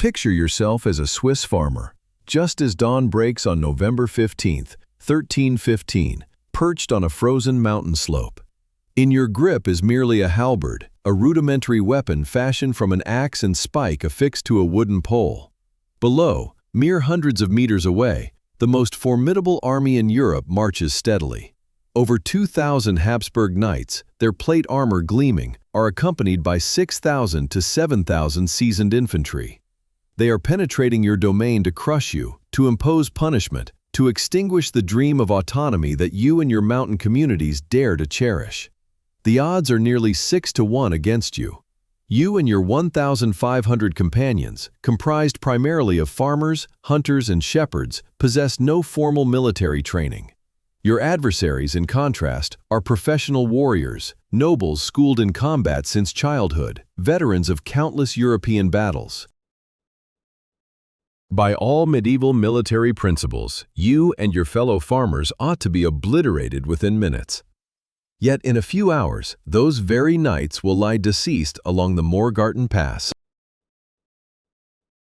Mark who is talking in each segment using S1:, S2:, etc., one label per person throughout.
S1: Picture yourself as a Swiss farmer, just as dawn breaks on November 15th, 1315, perched on a frozen mountain slope. In your grip is merely a halberd, a rudimentary weapon fashioned from an axe and spike affixed to a wooden pole. Below, mere hundreds of meters away, the most formidable army in Europe marches steadily. Over 2,000 Habsburg knights, their plate armor gleaming, are accompanied by 6,000 to 7,000 seasoned infantry. They are penetrating your domain to crush you, to impose punishment, to extinguish the dream of autonomy that you and your mountain communities dare to cherish. The odds are nearly 6 to 1 against you. You and your 1,500 companions, comprised primarily of farmers, hunters, and shepherds, possess no formal military training. Your adversaries, in contrast, are professional warriors, nobles schooled in combat since childhood, veterans of countless European battles. By all medieval military principles, you and your fellow farmers ought to be obliterated within minutes. Yet in a few hours, those very knights will lie deceased along the Morgarten Pass.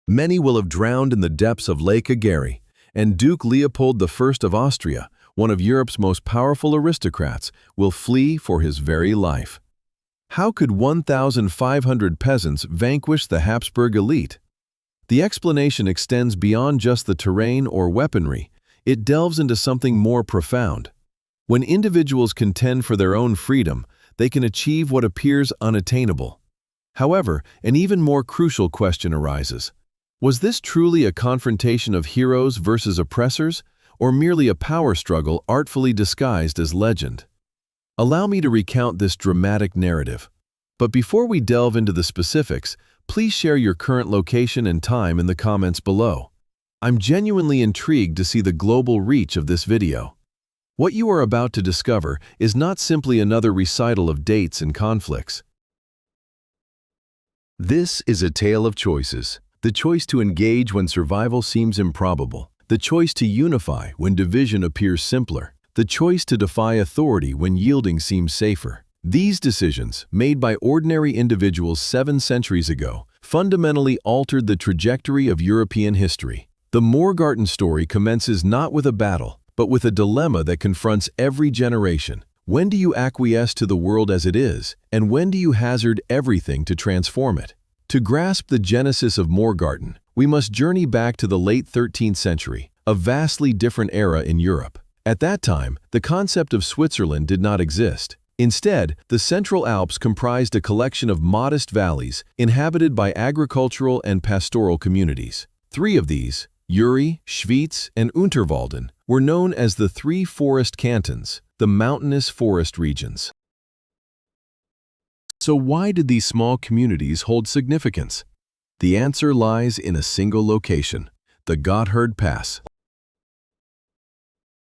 S1: Many will have drowned in the depths of Lake Ägeri, and Duke Leopold I of Austria, one of Europe's most powerful aristocrats, will flee for his very life. How could 1,500 peasants vanquish the Habsburg elite? The explanation extends beyond just the terrain or weaponry. It delves into something more profound. When individuals contend for their own freedom, they can achieve what appears unattainable. However, an even more crucial question arises. Was this truly a confrontation of heroes versus oppressors, or merely a power struggle artfully disguised as legend? Allow me to recount this dramatic narrative. But before we delve into the specifics, please share your current location and time in the comments below. I'm genuinely intrigued to see the global reach of this video. What you are about to discover is not simply another recital of dates and conflicts. This is a tale of choices. The choice to engage when survival seems improbable. The choice to unify when division appears simpler. The choice to defy authority when yielding seems safer. These decisions, made by ordinary individuals 7 centuries ago, fundamentally altered the trajectory of European history. The Morgarten story commences not with a battle, but with a dilemma that confronts every generation. When do you acquiesce to the world as it is, and when do you hazard everything to transform it? To grasp the genesis of Morgarten, we must journey back to the late 13th century, a vastly different era in Europe. At that time, the concept of Switzerland did not exist. Instead, the Central Alps comprised a collection of modest valleys inhabited by agricultural and pastoral communities. 3 of these, Uri, Schwyz, and Unterwalden, were known as the 3 forest cantons, the mountainous forest regions. So why did these small communities hold significance? The answer lies in a single location, the Gotthard Pass.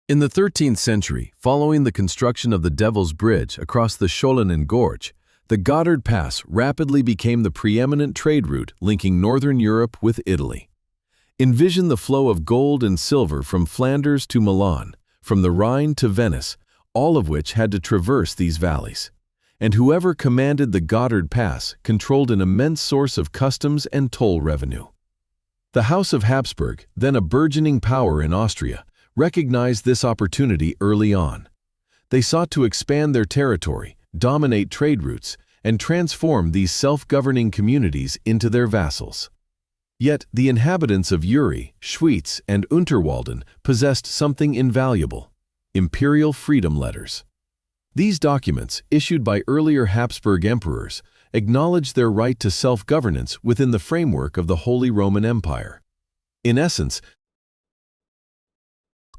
S1: In the 13th century, following the construction of the Devil's Bridge across the Schollenen Gorge, the Gotthard Pass rapidly became the preeminent trade route linking northern Europe with Italy. Envision the flow of gold and silver from Flanders to Milan, from the Rhine to Venice, all of which had to traverse these valleys. And whoever commanded the Gotthard Pass controlled an immense source of customs and toll revenue. The House of Habsburg, then a burgeoning power in Austria, recognized this opportunity early on. They sought to expand their territory, dominate trade routes, and transform these self-governing communities into their vassals. Yet the inhabitants of Uri, Schwyz, and Unterwalden possessed something invaluable: imperial freedom letters. These documents, issued by earlier Habsburg emperors, acknowledged their right to self-governance within the framework of the Holy Roman Empire. In essence,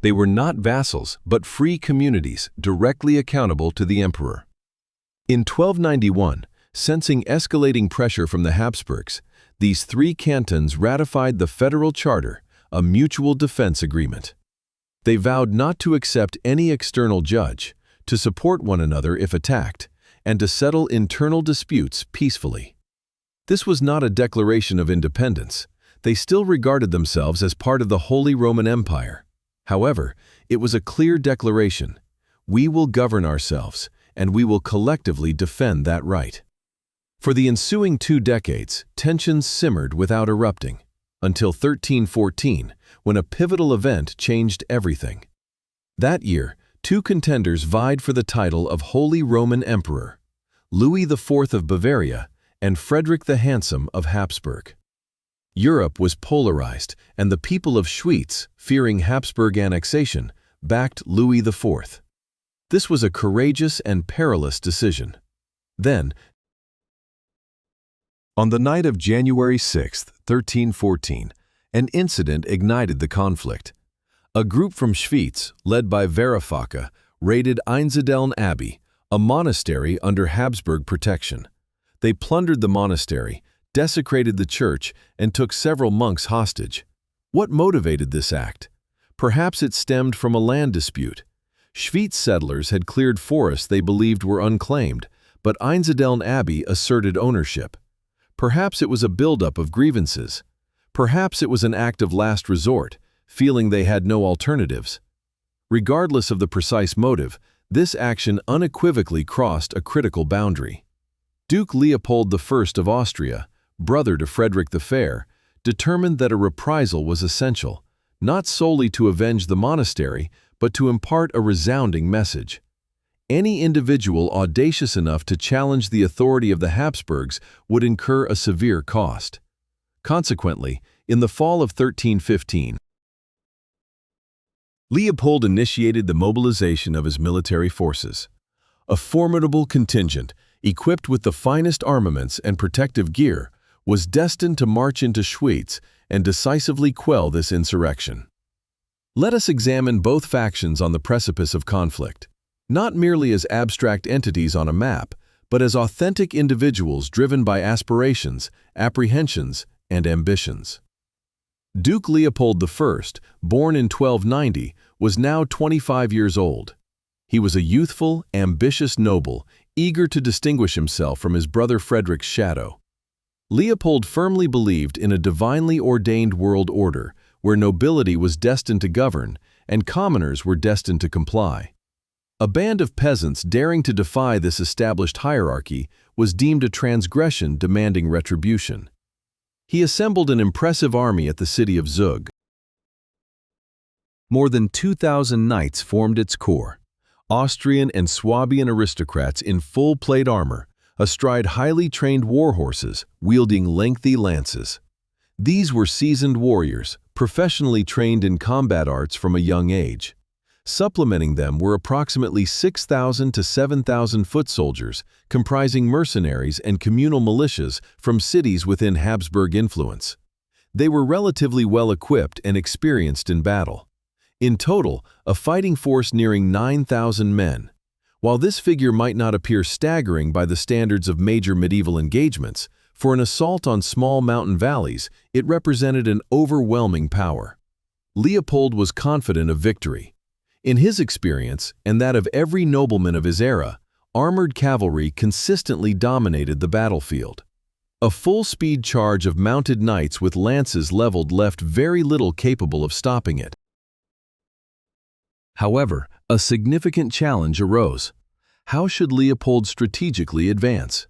S1: they were not vassals, but free communities directly accountable to the emperor. In 1291, sensing escalating pressure from the Habsburgs, these 3 cantons ratified the Federal Charter, a mutual defense agreement. They vowed not to accept any external judge, to support one another if attacked, and to settle internal disputes peacefully. This was not a declaration of independence. They still regarded themselves as part of the Holy Roman Empire. However, it was a clear declaration: we will govern ourselves, and we will collectively defend that right. For the ensuing 2 decades, tensions simmered without erupting. until 1314, when a pivotal event changed everything. That year, two contenders vied for the title of Holy Roman Emperor, Louis IV of Bavaria and Frederick the Handsome of Habsburg. Europe was polarized, and the people of Schwyz, fearing Habsburg annexation, backed Louis IV. This was a courageous and perilous decision. Then, on the night of January 6, 1314, an incident ignited the conflict. A group from Schwyz, led by Verifaka, raided Einsiedeln Abbey, a monastery under Habsburg protection. They plundered the monastery, desecrated the church, and took several monks hostage. What motivated this act? Perhaps it stemmed from a land dispute. Schwyz settlers had cleared forests they believed were unclaimed, but Einsiedeln Abbey asserted ownership. Perhaps it was a buildup of grievances. Perhaps it was an act of last resort, feeling they had no alternatives. Regardless of the precise motive, this action unequivocally crossed a critical boundary. Duke Leopold I of Austria, brother to Frederick the Fair, determined that a reprisal was essential, not solely to avenge the monastery, but to impart a resounding message. Any individual audacious enough to challenge the authority of the Habsburgs would incur a severe cost. Consequently, in the fall of 1315, Leopold initiated the mobilization of his military forces. A formidable contingent, equipped with the finest armaments and protective gear, was destined to march into Schwyz and decisively quell this insurrection. Let us examine both factions on the precipice of conflict, not merely as abstract entities on a map, but as authentic individuals driven by aspirations, apprehensions, and ambitions. Duke Leopold I, born in 1290, was now 25 years old. He was a youthful, ambitious noble, eager to distinguish himself from his brother Frederick's shadow. Leopold firmly believed in a divinely ordained world order, where nobility was destined to govern and commoners were destined to comply. A band of peasants daring to defy this established hierarchy was deemed a transgression demanding retribution. He assembled an impressive army at the city of Zug. More than 2,000 knights formed its core, Austrian and Swabian aristocrats in full plate armor, astride highly trained war horses wielding lengthy lances. These were seasoned warriors, professionally trained in combat arts from a young age. Supplementing them were approximately 6,000 to 7,000 foot soldiers, comprising mercenaries and communal militias from cities within Habsburg influence. They were relatively well equipped and experienced in battle. In total, a fighting force nearing 9,000 men. While this figure might not appear staggering by the standards of major medieval engagements, for an assault on small mountain valleys, it represented an overwhelming power. Leopold was confident of victory. In his experience, and that of every nobleman of his era, armored cavalry consistently dominated the battlefield. A full-speed charge of mounted knights with lances leveled left very little capable of stopping it. However, a significant challenge arose. How should Leopold strategically advance?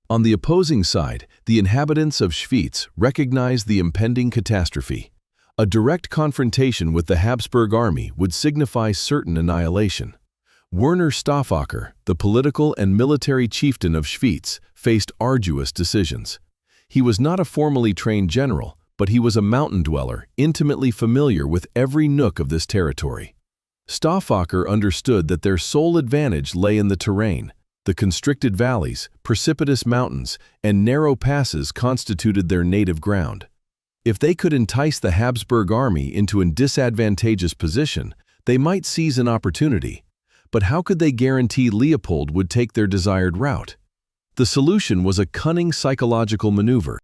S1: On the opposing side, the inhabitants of Schwyz recognized the impending catastrophe. A direct confrontation with the Habsburg army would signify certain annihilation. Werner Stauffacher, the political and military chieftain of Schwyz, faced arduous decisions. He was not a formally trained general, but he was a mountain dweller, intimately familiar with every nook of this territory. Stauffacher understood that their sole advantage lay in the terrain. The constricted valleys, precipitous mountains, and narrow passes constituted their native ground. If they could entice the Habsburg army into a disadvantageous position, they might seize an opportunity. But how could they guarantee Leopold would take their desired route? The solution was a cunning psychological maneuver.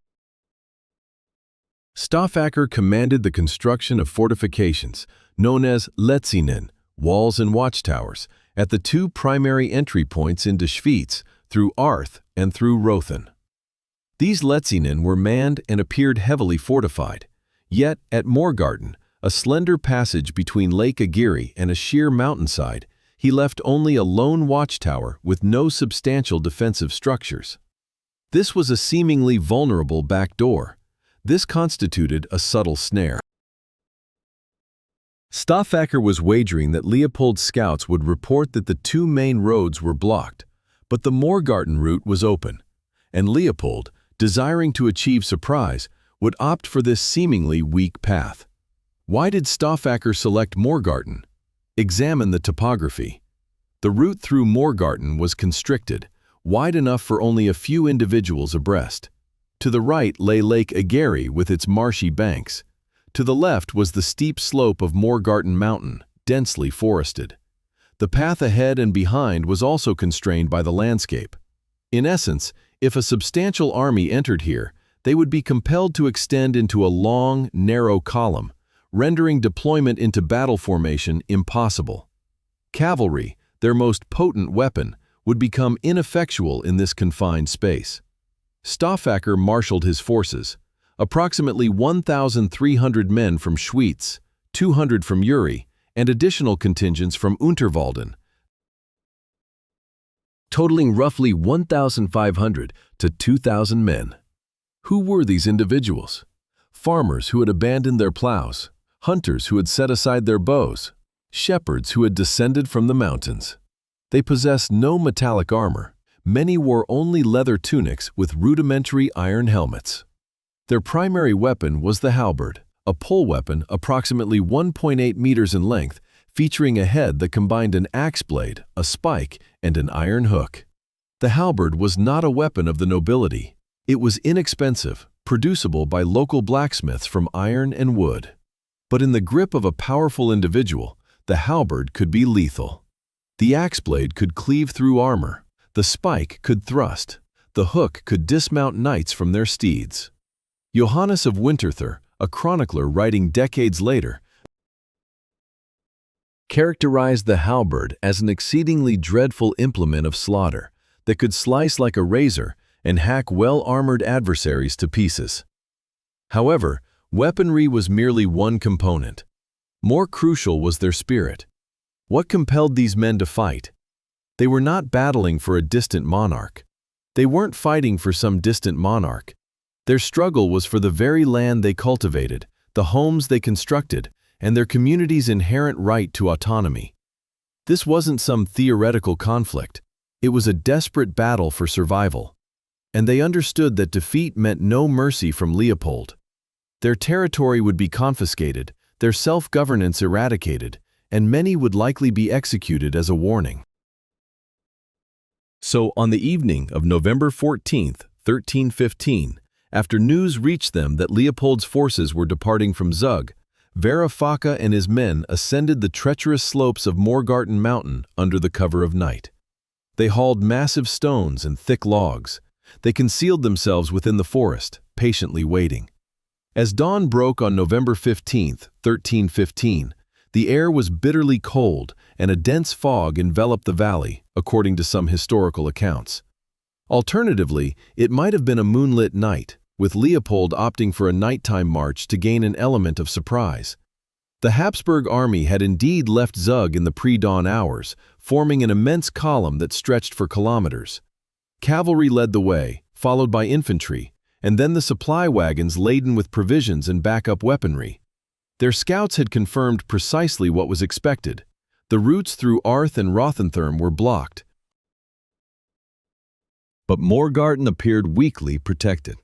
S1: Stauffacher commanded the construction of fortifications, known as Letzinen, walls and watchtowers, at the two primary entry points into Schwyz, through Arth and through Rothen. These Letzinen were manned and appeared heavily fortified. Yet, at Morgarten, a slender passage between Lake Ägeri and a sheer mountainside, he left only a lone watchtower with no substantial defensive structures. This was a seemingly vulnerable back door. This constituted a subtle snare. Stauffacher was wagering that Leopold's scouts would report that the two main roads were blocked, but the Morgarten route was open, and Leopold, desiring to achieve surprise, would opt for this seemingly weak path. Why did Stauffacher select Morgarten? Examine the topography. The route through Morgarten was constricted, wide enough for only a few individuals abreast. To the right lay Lake Ägeri with its marshy banks. To the left was the steep slope of Morgarten Mountain, densely forested. The path ahead and behind was also constrained by the landscape. In essence, if a substantial army entered here, they would be compelled to extend into a long, narrow column, rendering deployment into battle formation impossible. Cavalry, their most potent weapon, would become ineffectual in this confined space. Stauffacher marshaled his forces, approximately 1,300 men from Schwyz, 200 from Uri, and additional contingents from Unterwalden, totaling roughly 1,500 to 2,000 men. Who were these individuals? Farmers who had abandoned their plows, hunters who had set aside their bows, shepherds who had descended from the mountains. They possessed no metallic armor. Many wore only leather tunics with rudimentary iron helmets. Their primary weapon was the halberd, a pole weapon approximately 1.8 meters in length, featuring a head that combined an axe blade, a spike, and an iron hook. The halberd was not a weapon of the nobility. It was inexpensive, producible by local blacksmiths from iron and wood. But in the grip of a powerful individual, the halberd could be lethal. The axe blade could cleave through armor. The spike could thrust. The hook could dismount knights from their steeds. Johannes of Winterthur, a chronicler writing decades later, characterized the halberd as an exceedingly dreadful implement of slaughter that could slice like a razor and hack well-armored adversaries to pieces. However, weaponry was merely one component. More crucial was their spirit. What compelled these men to fight? They were not battling for a distant monarch. They weren't fighting for some distant monarch. Their struggle was for the very land they cultivated, the homes they constructed, and their community's inherent right to autonomy. This wasn't some theoretical conflict. It was a desperate battle for survival. And they understood that defeat meant no mercy from Leopold. Their territory would be confiscated, their self-governance eradicated, and many would likely be executed as a warning. So, on the evening of November 14th, 1315, after news reached them that Leopold's forces were departing from Zug, Verafaca and his men ascended the treacherous slopes of Morgarten Mountain under the cover of night. They hauled massive stones and thick logs. They concealed themselves within the forest, patiently waiting. As dawn broke on November 15th, 1315, the air was bitterly cold and a dense fog enveloped the valley, according to some historical accounts. Alternatively, it might have been a moonlit night, with Leopold opting for a nighttime march to gain an element of surprise. The Habsburg army had indeed left Zug in the pre-dawn hours, forming an immense column that stretched for kilometers. Cavalry led the way, followed by infantry, and then the supply wagons laden with provisions and backup weaponry. Their scouts had confirmed precisely what was expected. The routes through Arth and Rothenthurm were blocked. But Morgarten appeared weakly protected.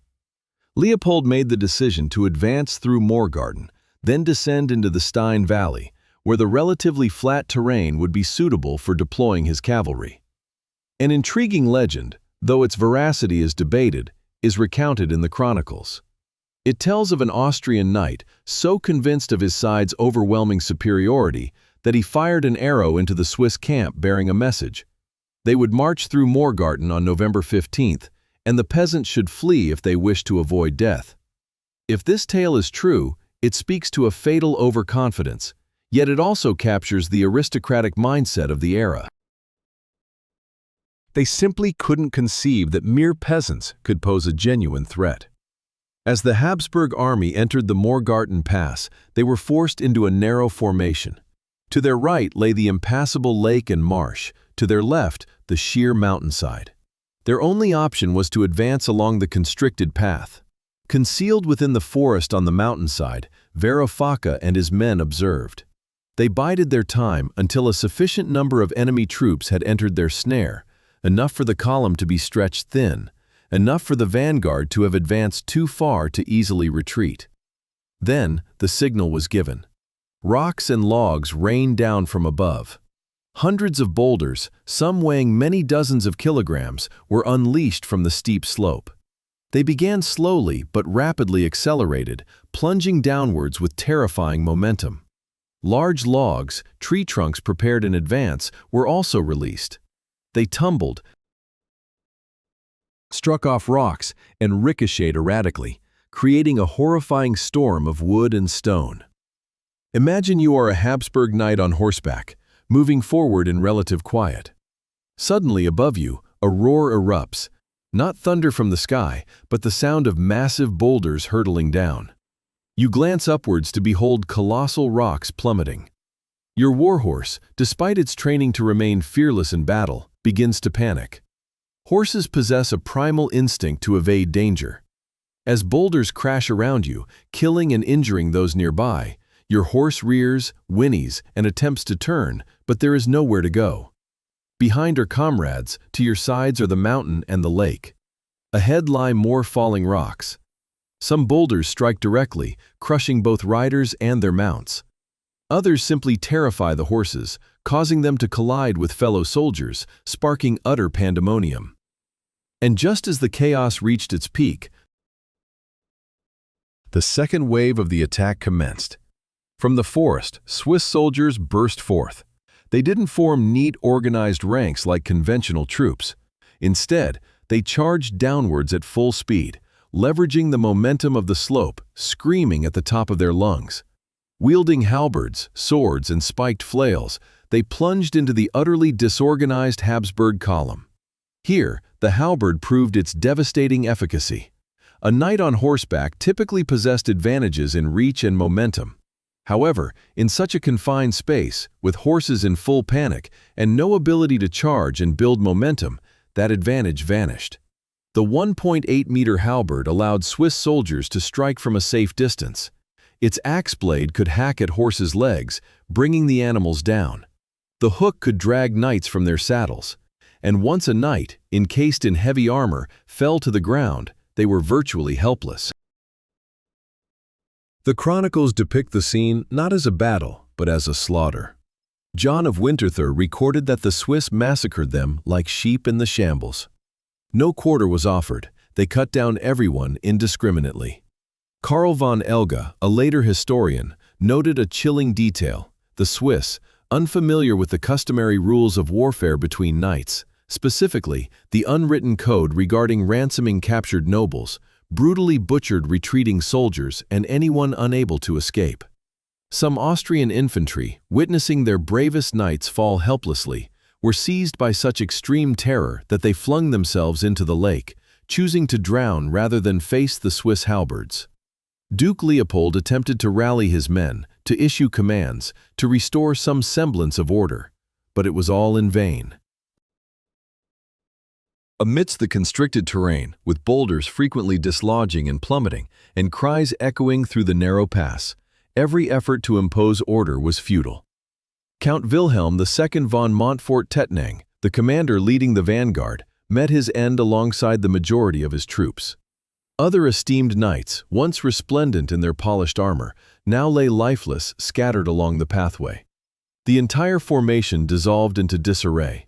S1: Leopold made the decision to advance through Morgarten, then descend into the Stein Valley, where the relatively flat terrain would be suitable for deploying his cavalry. An intriguing legend, though its veracity is debated, is recounted in the chronicles. It tells of an Austrian knight so convinced of his side's overwhelming superiority that he fired an arrow into the Swiss camp bearing a message. They would march through Morgarten on November 15th, and the peasants should flee if they wished to avoid death. If this tale is true, it speaks to a fatal overconfidence, yet it also captures the aristocratic mindset of the era. They simply couldn't conceive that mere peasants could pose a genuine threat. As the Habsburg army entered the Morgarten Pass, they were forced into a narrow formation. To their right lay the impassable lake and marsh, to their left, the sheer mountainside. Their only option was to advance along the constricted path. Concealed within the forest on the mountainside, Varoufaka and his men observed. They bided their time until a sufficient number of enemy troops had entered their snare, enough for the column to be stretched thin, enough for the vanguard to have advanced too far to easily retreat. Then the signal was given. Rocks and logs rained down from above. Hundreds of boulders, some weighing many dozens of kilograms, were unleashed from the steep slope. They began slowly but rapidly accelerated, plunging downwards with terrifying momentum. Large logs, tree trunks prepared in advance, were also released. They tumbled, struck off rocks, and ricocheted erratically, creating a horrifying storm of wood and stone. Imagine you are a Habsburg knight on horseback, moving forward in relative quiet. Suddenly above you, a roar erupts, not thunder from the sky, but the sound of massive boulders hurtling down. You glance upwards to behold colossal rocks plummeting. Your warhorse, despite its training to remain fearless in battle, begins to panic. Horses possess a primal instinct to evade danger. As boulders crash around you, killing and injuring those nearby, your horse rears, whinnies, and attempts to turn, but there is nowhere to go. Behind are comrades, to your sides are the mountain and the lake. Ahead lie more falling rocks. Some boulders strike directly, crushing both riders and their mounts. Others simply terrify the horses, causing them to collide with fellow soldiers, sparking utter pandemonium. And just as the chaos reached its peak, the second wave of the attack commenced. From the forest, Swiss soldiers burst forth. They didn't form neat, organized ranks like conventional troops. Instead, they charged downwards at full speed, leveraging the momentum of the slope, screaming at the top of their lungs. Wielding halberds, swords, and spiked flails, they plunged into the utterly disorganized Habsburg column. Here, the halberd proved its devastating efficacy. A knight on horseback typically possessed advantages in reach and momentum. However, in such a confined space, with horses in full panic and no ability to charge and build momentum, that advantage vanished. The 1.8-meter halberd allowed Swiss soldiers to strike from a safe distance. Its axe blade could hack at horses' legs, bringing the animals down. The hook could drag knights from their saddles. And once a knight, encased in heavy armor, fell to the ground, they were virtually helpless. The chronicles depict the scene not as a battle, but as a slaughter. John of Winterthur recorded that the Swiss massacred them like sheep in the shambles. No quarter was offered. They cut down everyone indiscriminately. Karl von Elga, a later historian, noted a chilling detail. The Swiss, unfamiliar with the customary rules of warfare between knights, specifically the unwritten code regarding ransoming captured nobles, brutally butchered retreating soldiers and anyone unable to escape. Some Austrian infantry, witnessing their bravest knights fall helplessly, were seized by such extreme terror that they flung themselves into the lake, choosing to drown rather than face the Swiss halberds. Duke Leopold attempted to rally his men, to issue commands, to restore some semblance of order, but it was all in vain. Amidst the constricted terrain, with boulders frequently dislodging and plummeting, and cries echoing through the narrow pass, every effort to impose order was futile. Count Wilhelm II von Montfort-Tettnang, the commander leading the vanguard, met his end alongside the majority of his troops. Other esteemed knights, once resplendent in their polished armor, now lay lifeless, scattered along the pathway. The entire formation dissolved into disarray.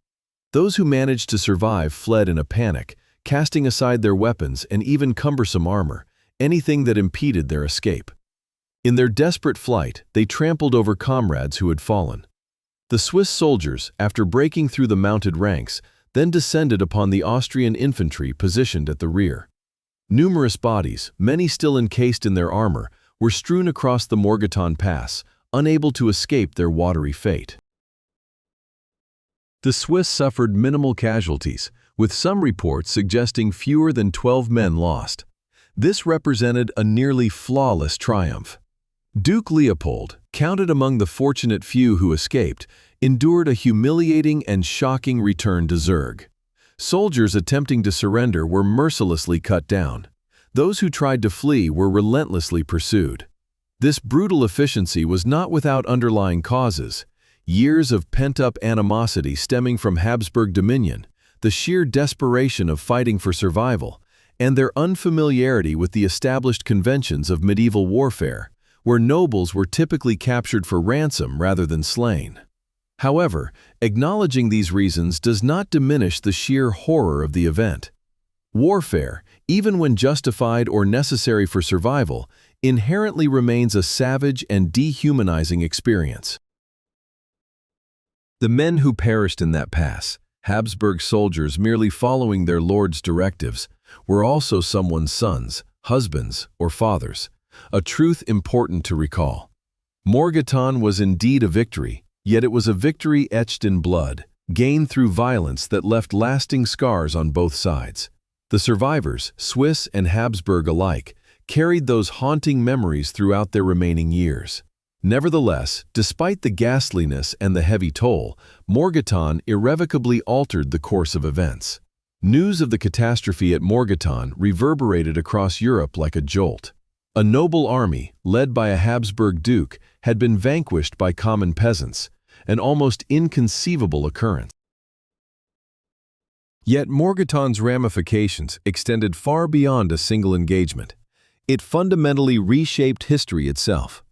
S1: Those who managed to survive fled in a panic, casting aside their weapons and even cumbersome armor, anything that impeded their escape. In their desperate flight, they trampled over comrades who had fallen. The Swiss soldiers, after breaking through the mounted ranks, then descended upon the Austrian infantry positioned at the rear. Numerous bodies, many still encased in their armor, were strewn across the Morgarten Pass, unable to escape their watery fate. The Swiss suffered minimal casualties, with some reports suggesting fewer than 12 men lost. This represented a nearly flawless triumph. Duke Leopold, counted among the fortunate few who escaped, endured a humiliating and shocking return to Zurich. Soldiers attempting to surrender were mercilessly cut down. Those who tried to flee were relentlessly pursued. This brutal efficiency was not without underlying causes: years of pent-up animosity stemming from Habsburg dominion, the sheer desperation of fighting for survival, and their unfamiliarity with the established conventions of medieval warfare, where nobles were typically captured for ransom rather than slain. However, acknowledging these reasons does not diminish the sheer horror of the event. Warfare, even when justified or necessary for survival, inherently remains a savage and dehumanizing experience. The men who perished in that pass, Habsburg soldiers merely following their lord's directives, were also someone's sons, husbands, or fathers, a truth important to recall. Morgarten was indeed a victory, yet it was a victory etched in blood, gained through violence that left lasting scars on both sides. The survivors, Swiss and Habsburg alike, carried those haunting memories throughout their remaining years. Nevertheless, despite the ghastliness and the heavy toll, Morgarten irrevocably altered the course of events. News of the catastrophe at Morgarten reverberated across Europe like a jolt. A noble army, led by a Habsburg duke, had been vanquished by common peasants, an almost inconceivable occurrence. Yet Morgarten's ramifications extended far beyond a single engagement. It fundamentally reshaped history itself.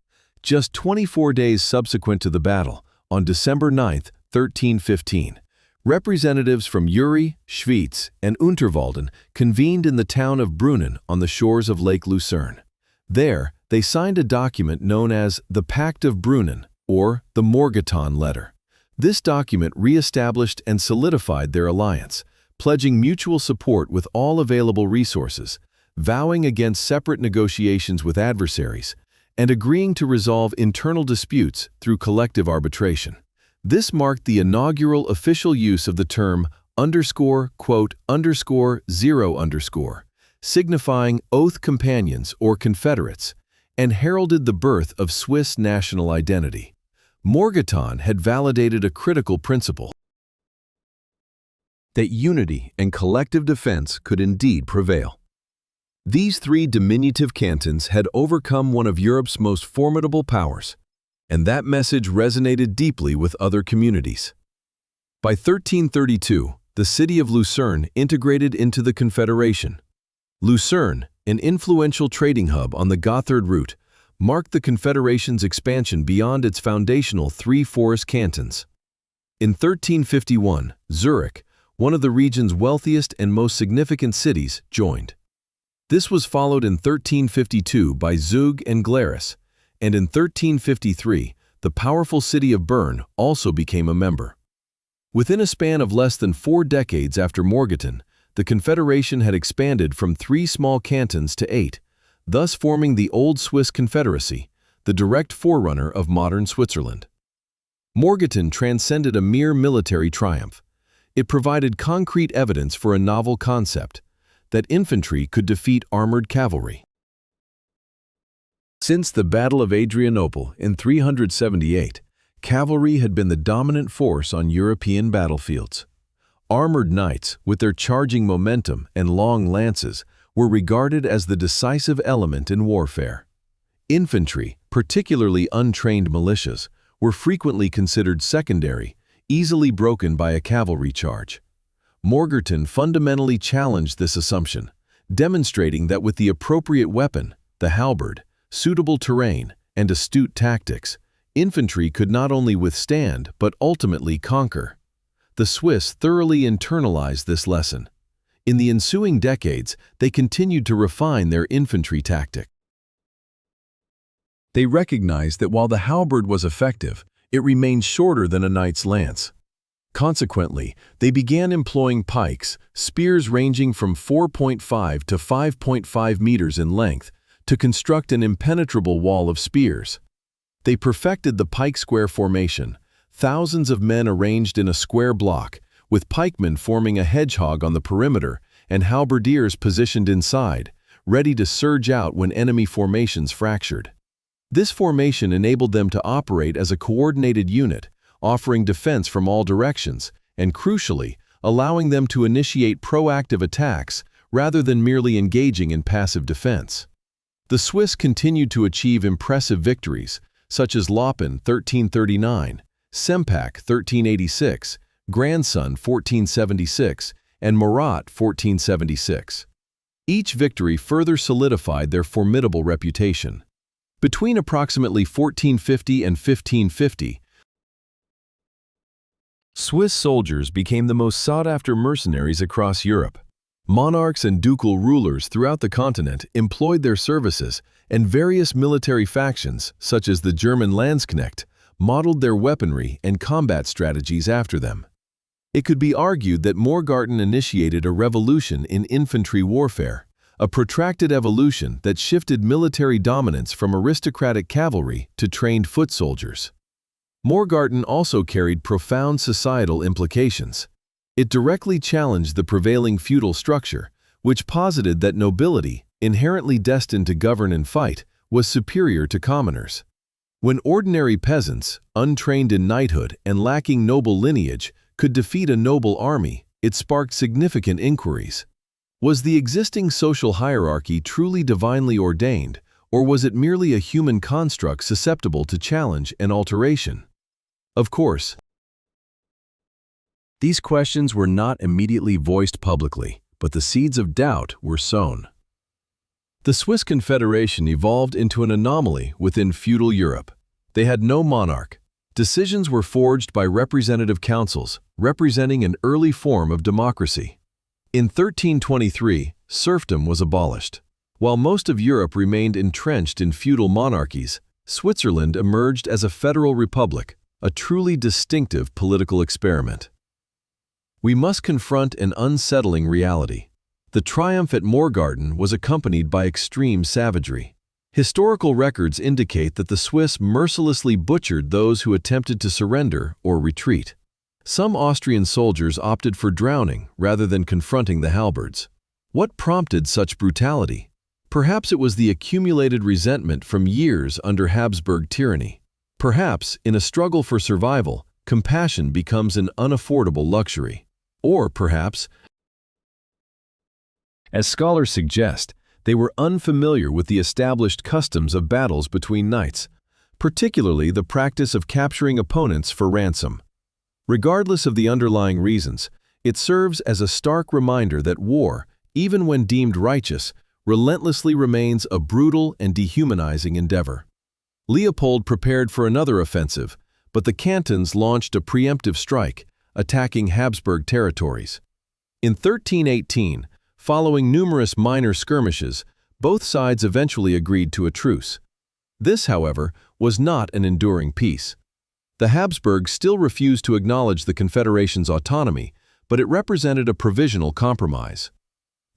S1: Just 24 days subsequent to the battle, on December 9, 1315, representatives from Uri, Schwyz, and Unterwalden convened in the town of Brunnen on the shores of Lake Lucerne. There, they signed a document known as the Pact of Brunnen, or the Morgarten Letter. This document re-established and solidified their alliance, pledging mutual support with all available resources, vowing against separate negotiations with adversaries, and agreeing to resolve internal disputes through collective arbitration. This marked the inaugural official use of the term _0_, signifying oath companions or confederates, and heralded the birth of Swiss national identity. Morgarten had validated a critical principle: that unity and collective defense could indeed prevail. These three diminutive cantons had overcome one of Europe's most formidable powers, and that message resonated deeply with other communities. By 1332, the city of Lucerne integrated into the Confederation. Lucerne, an influential trading hub on the Gotthard route, marked the Confederation's expansion beyond its foundational three forest cantons. In 1351, Zurich, one of the region's wealthiest and most significant cities, joined. This was followed in 1352 by Zug and Glarus, and in 1353, the powerful city of Bern also became a member. Within a span of less than 4 decades after Morgarten, the Confederation had expanded from 3 small cantons to 8, thus forming the Old Swiss Confederacy, the direct forerunner of modern Switzerland. Morgarten transcended a mere military triumph. It provided concrete evidence for a novel concept: that infantry could defeat armored cavalry. Since the Battle of Adrianople in 378, cavalry had been the dominant force on European battlefields. Armored knights, with their charging momentum and long lances, were regarded as the decisive element in warfare. Infantry, particularly untrained militias, were frequently considered secondary, easily broken by a cavalry charge. Morgarten fundamentally challenged this assumption, demonstrating that with the appropriate weapon, the halberd, suitable terrain, and astute tactics, infantry could not only withstand but ultimately conquer. The Swiss thoroughly internalized this lesson. In the ensuing decades, they continued to refine their infantry tactic. They recognized that while the halberd was effective, it remained shorter than a knight's lance. Consequently, they began employing pikes, spears ranging from 4.5 to 5.5 meters in length, to construct an impenetrable wall of spears. They perfected the pike square formation, thousands of men arranged in a square block, with pikemen forming a hedgehog on the perimeter and halberdiers positioned inside, ready to surge out when enemy formations fractured. This formation enabled them to operate as a coordinated unit, offering defense from all directions, and crucially, allowing them to initiate proactive attacks rather than merely engaging in passive defense. The Swiss continued to achieve impressive victories, such as Loppen 1339, Sempach 1386, Grandson 1476, and Murat 1476. Each victory further solidified their formidable reputation. Between approximately 1450 and 1550, Swiss soldiers became the most sought-after mercenaries across Europe. Monarchs and ducal rulers throughout the continent employed their services, and various military factions, such as the German Landsknecht, modeled their weaponry and combat strategies after them. It could be argued that Morgarten initiated a revolution in infantry warfare, a protracted evolution that shifted military dominance from aristocratic cavalry to trained foot soldiers. Morgarten also carried profound societal implications. It directly challenged the prevailing feudal structure, which posited that nobility, inherently destined to govern and fight, was superior to commoners. When ordinary peasants, untrained in knighthood and lacking noble lineage, could defeat a noble army, it sparked significant inquiries. Was the existing social hierarchy truly divinely ordained, or was it merely a human construct susceptible to challenge and alteration? Of course, these questions were not immediately voiced publicly, but the seeds of doubt were sown. The Swiss Confederation evolved into an anomaly within feudal Europe. They had no monarch. Decisions were forged by representative councils, representing an early form of democracy. In 1323, serfdom was abolished. While most of Europe remained entrenched in feudal monarchies, Switzerland emerged as a federal republic, a truly distinctive political experiment. We must confront an unsettling reality. The triumph at Morgarten was accompanied by extreme savagery. Historical records indicate that the Swiss mercilessly butchered those who attempted to surrender or retreat. Some Austrian soldiers opted for drowning rather than confronting the halberds. What prompted such brutality? Perhaps it was the accumulated resentment from years under Habsburg tyranny. Perhaps, in a struggle for survival, compassion becomes an unaffordable luxury. Or perhaps, as scholars suggest, they were unfamiliar with the established customs of battles between knights, particularly the practice of capturing opponents for ransom. Regardless of the underlying reasons, it serves as a stark reminder that war, even when deemed righteous, relentlessly remains a brutal and dehumanizing endeavor. Leopold prepared for another offensive, but the cantons launched a preemptive strike, attacking Habsburg territories. In 1318, following numerous minor skirmishes, both sides eventually agreed to a truce. This, however, was not an enduring peace. The Habsburgs still refused to acknowledge the Confederation's autonomy, but it represented a provisional compromise.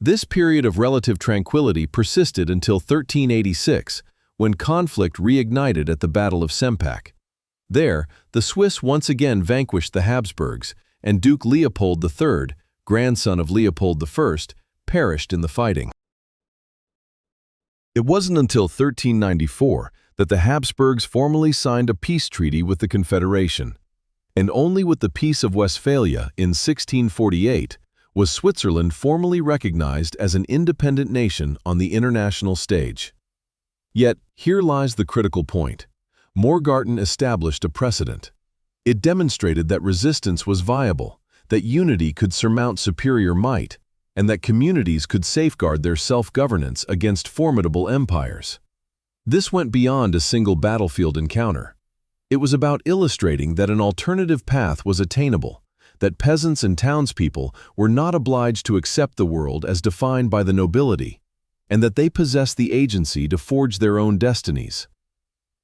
S1: This period of relative tranquility persisted until 1386, when conflict reignited at the Battle of Sempach. There, the Swiss once again vanquished the Habsburgs, and Duke Leopold III, grandson of Leopold I, perished in the fighting. It wasn't until 1394 that the Habsburgs formally signed a peace treaty with the Confederation, and only with the Peace of Westphalia in 1648 was Switzerland formally recognized as an independent nation on the international stage. Yet, here lies the critical point. Morgarten established a precedent. It demonstrated that resistance was viable, that unity could surmount superior might, and that communities could safeguard their self-governance against formidable empires. This went beyond a single battlefield encounter. It was about illustrating that an alternative path was attainable, that peasants and townspeople were not obliged to accept the world as defined by the nobility, and that they possessed the agency to forge their own destinies.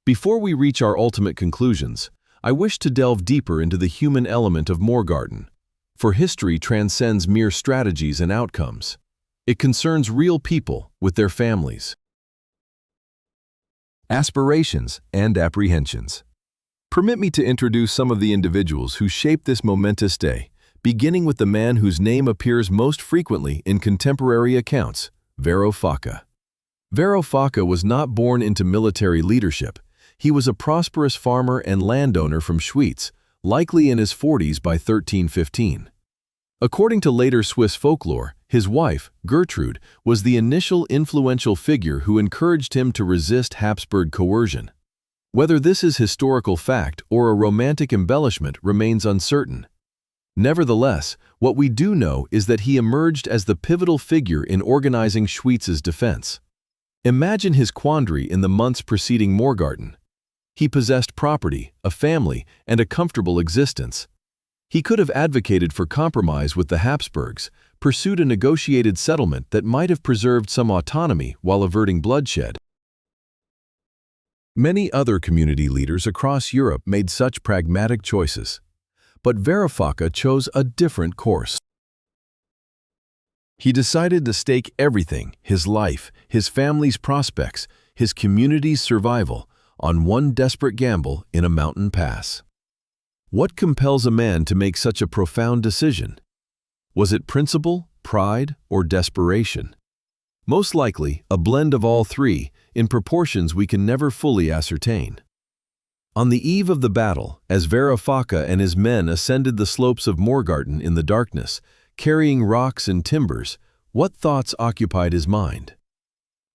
S1: Before we reach our ultimate conclusions, I wish to delve deeper into the human element of Morgarten, for history transcends mere strategies and outcomes. It concerns real people with their families, aspirations, and apprehensions. Permit me to introduce some of the individuals who shaped this momentous day, beginning with the man whose name appears most frequently in contemporary accounts, Varro Facca. Varro Facca was not born into military leadership. He was a prosperous farmer and landowner from Schwyz, likely in his 40s by 1315. According to later Swiss folklore, his wife, Gertrude, was the initial influential figure who encouraged him to resist Habsburg coercion. Whether this is historical fact or a romantic embellishment remains uncertain. Nevertheless, what we do know is that he emerged as the pivotal figure in organizing Schweiz's defense. Imagine his quandary in the months preceding Morgarten. He possessed property, a family, and a comfortable existence. He could have advocated for compromise with the Habsburgs, pursued a negotiated settlement that might have preserved some autonomy while averting bloodshed. Many other community leaders across Europe made such pragmatic choices. But Verafaca chose a different course. He decided to stake everything, his life, his family's prospects, his community's survival, on one desperate gamble in a mountain pass. What compels a man to make such a profound decision? Was it principle, pride, or desperation? Most likely, a blend of all three, in proportions we can never fully ascertain. On the eve of the battle, as Verafaca and his men ascended the slopes of Morgarten in the darkness, carrying rocks and timbers, what thoughts occupied his mind?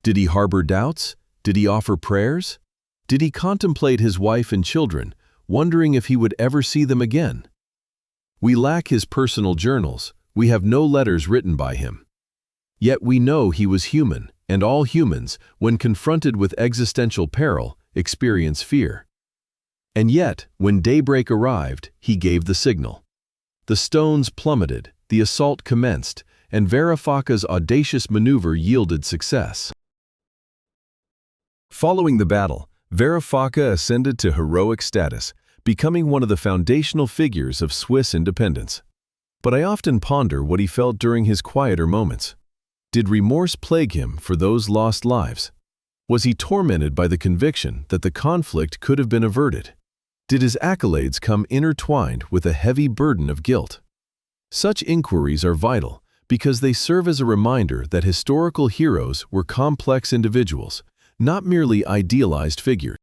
S1: Did he harbor doubts? Did he offer prayers? Did he contemplate his wife and children, wondering if he would ever see them again? We lack his personal journals. We have no letters written by him. Yet we know he was human, and all humans, when confronted with existential peril, experience fear. And yet, when daybreak arrived, he gave the signal. The stones plummeted, the assault commenced, and Verafaca's audacious maneuver yielded success. Following the battle, Verafaca ascended to heroic status, becoming one of the foundational figures of Swiss independence. But I often ponder what he felt during his quieter moments. Did remorse plague him for those lost lives? Was he tormented by the conviction that the conflict could have been averted? Did his accolades come intertwined with a heavy burden of guilt? Such inquiries are vital because they serve as a reminder that historical heroes were complex individuals, not merely idealized figures.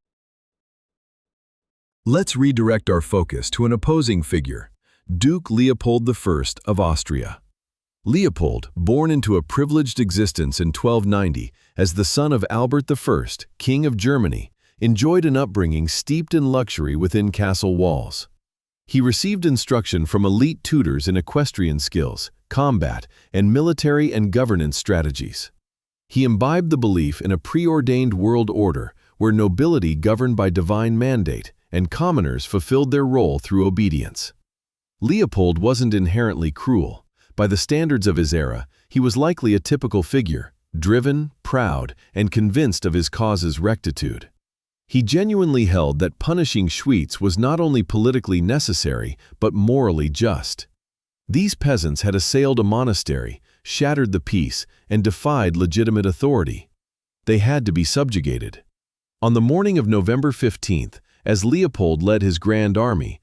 S1: Let's redirect our focus to an opposing figure, Duke Leopold I of Austria. Leopold, born into a privileged existence in 1290 as the son of Albert I, King of Germany, enjoyed an upbringing steeped in luxury within castle walls. He received instruction from elite tutors in equestrian skills, combat, and military and governance strategies. He imbibed the belief in a preordained world order where nobility governed by divine mandate and commoners fulfilled their role through obedience. Leopold wasn't inherently cruel. By the standards of his era, he was likely a typical figure, driven, proud, and convinced of his cause's rectitude. He genuinely held that punishing Schwyz was not only politically necessary, but morally just. These peasants had assailed a monastery, shattered the peace, and defied legitimate authority. They had to be subjugated. On the morning of November 15th, as Leopold led his grand army,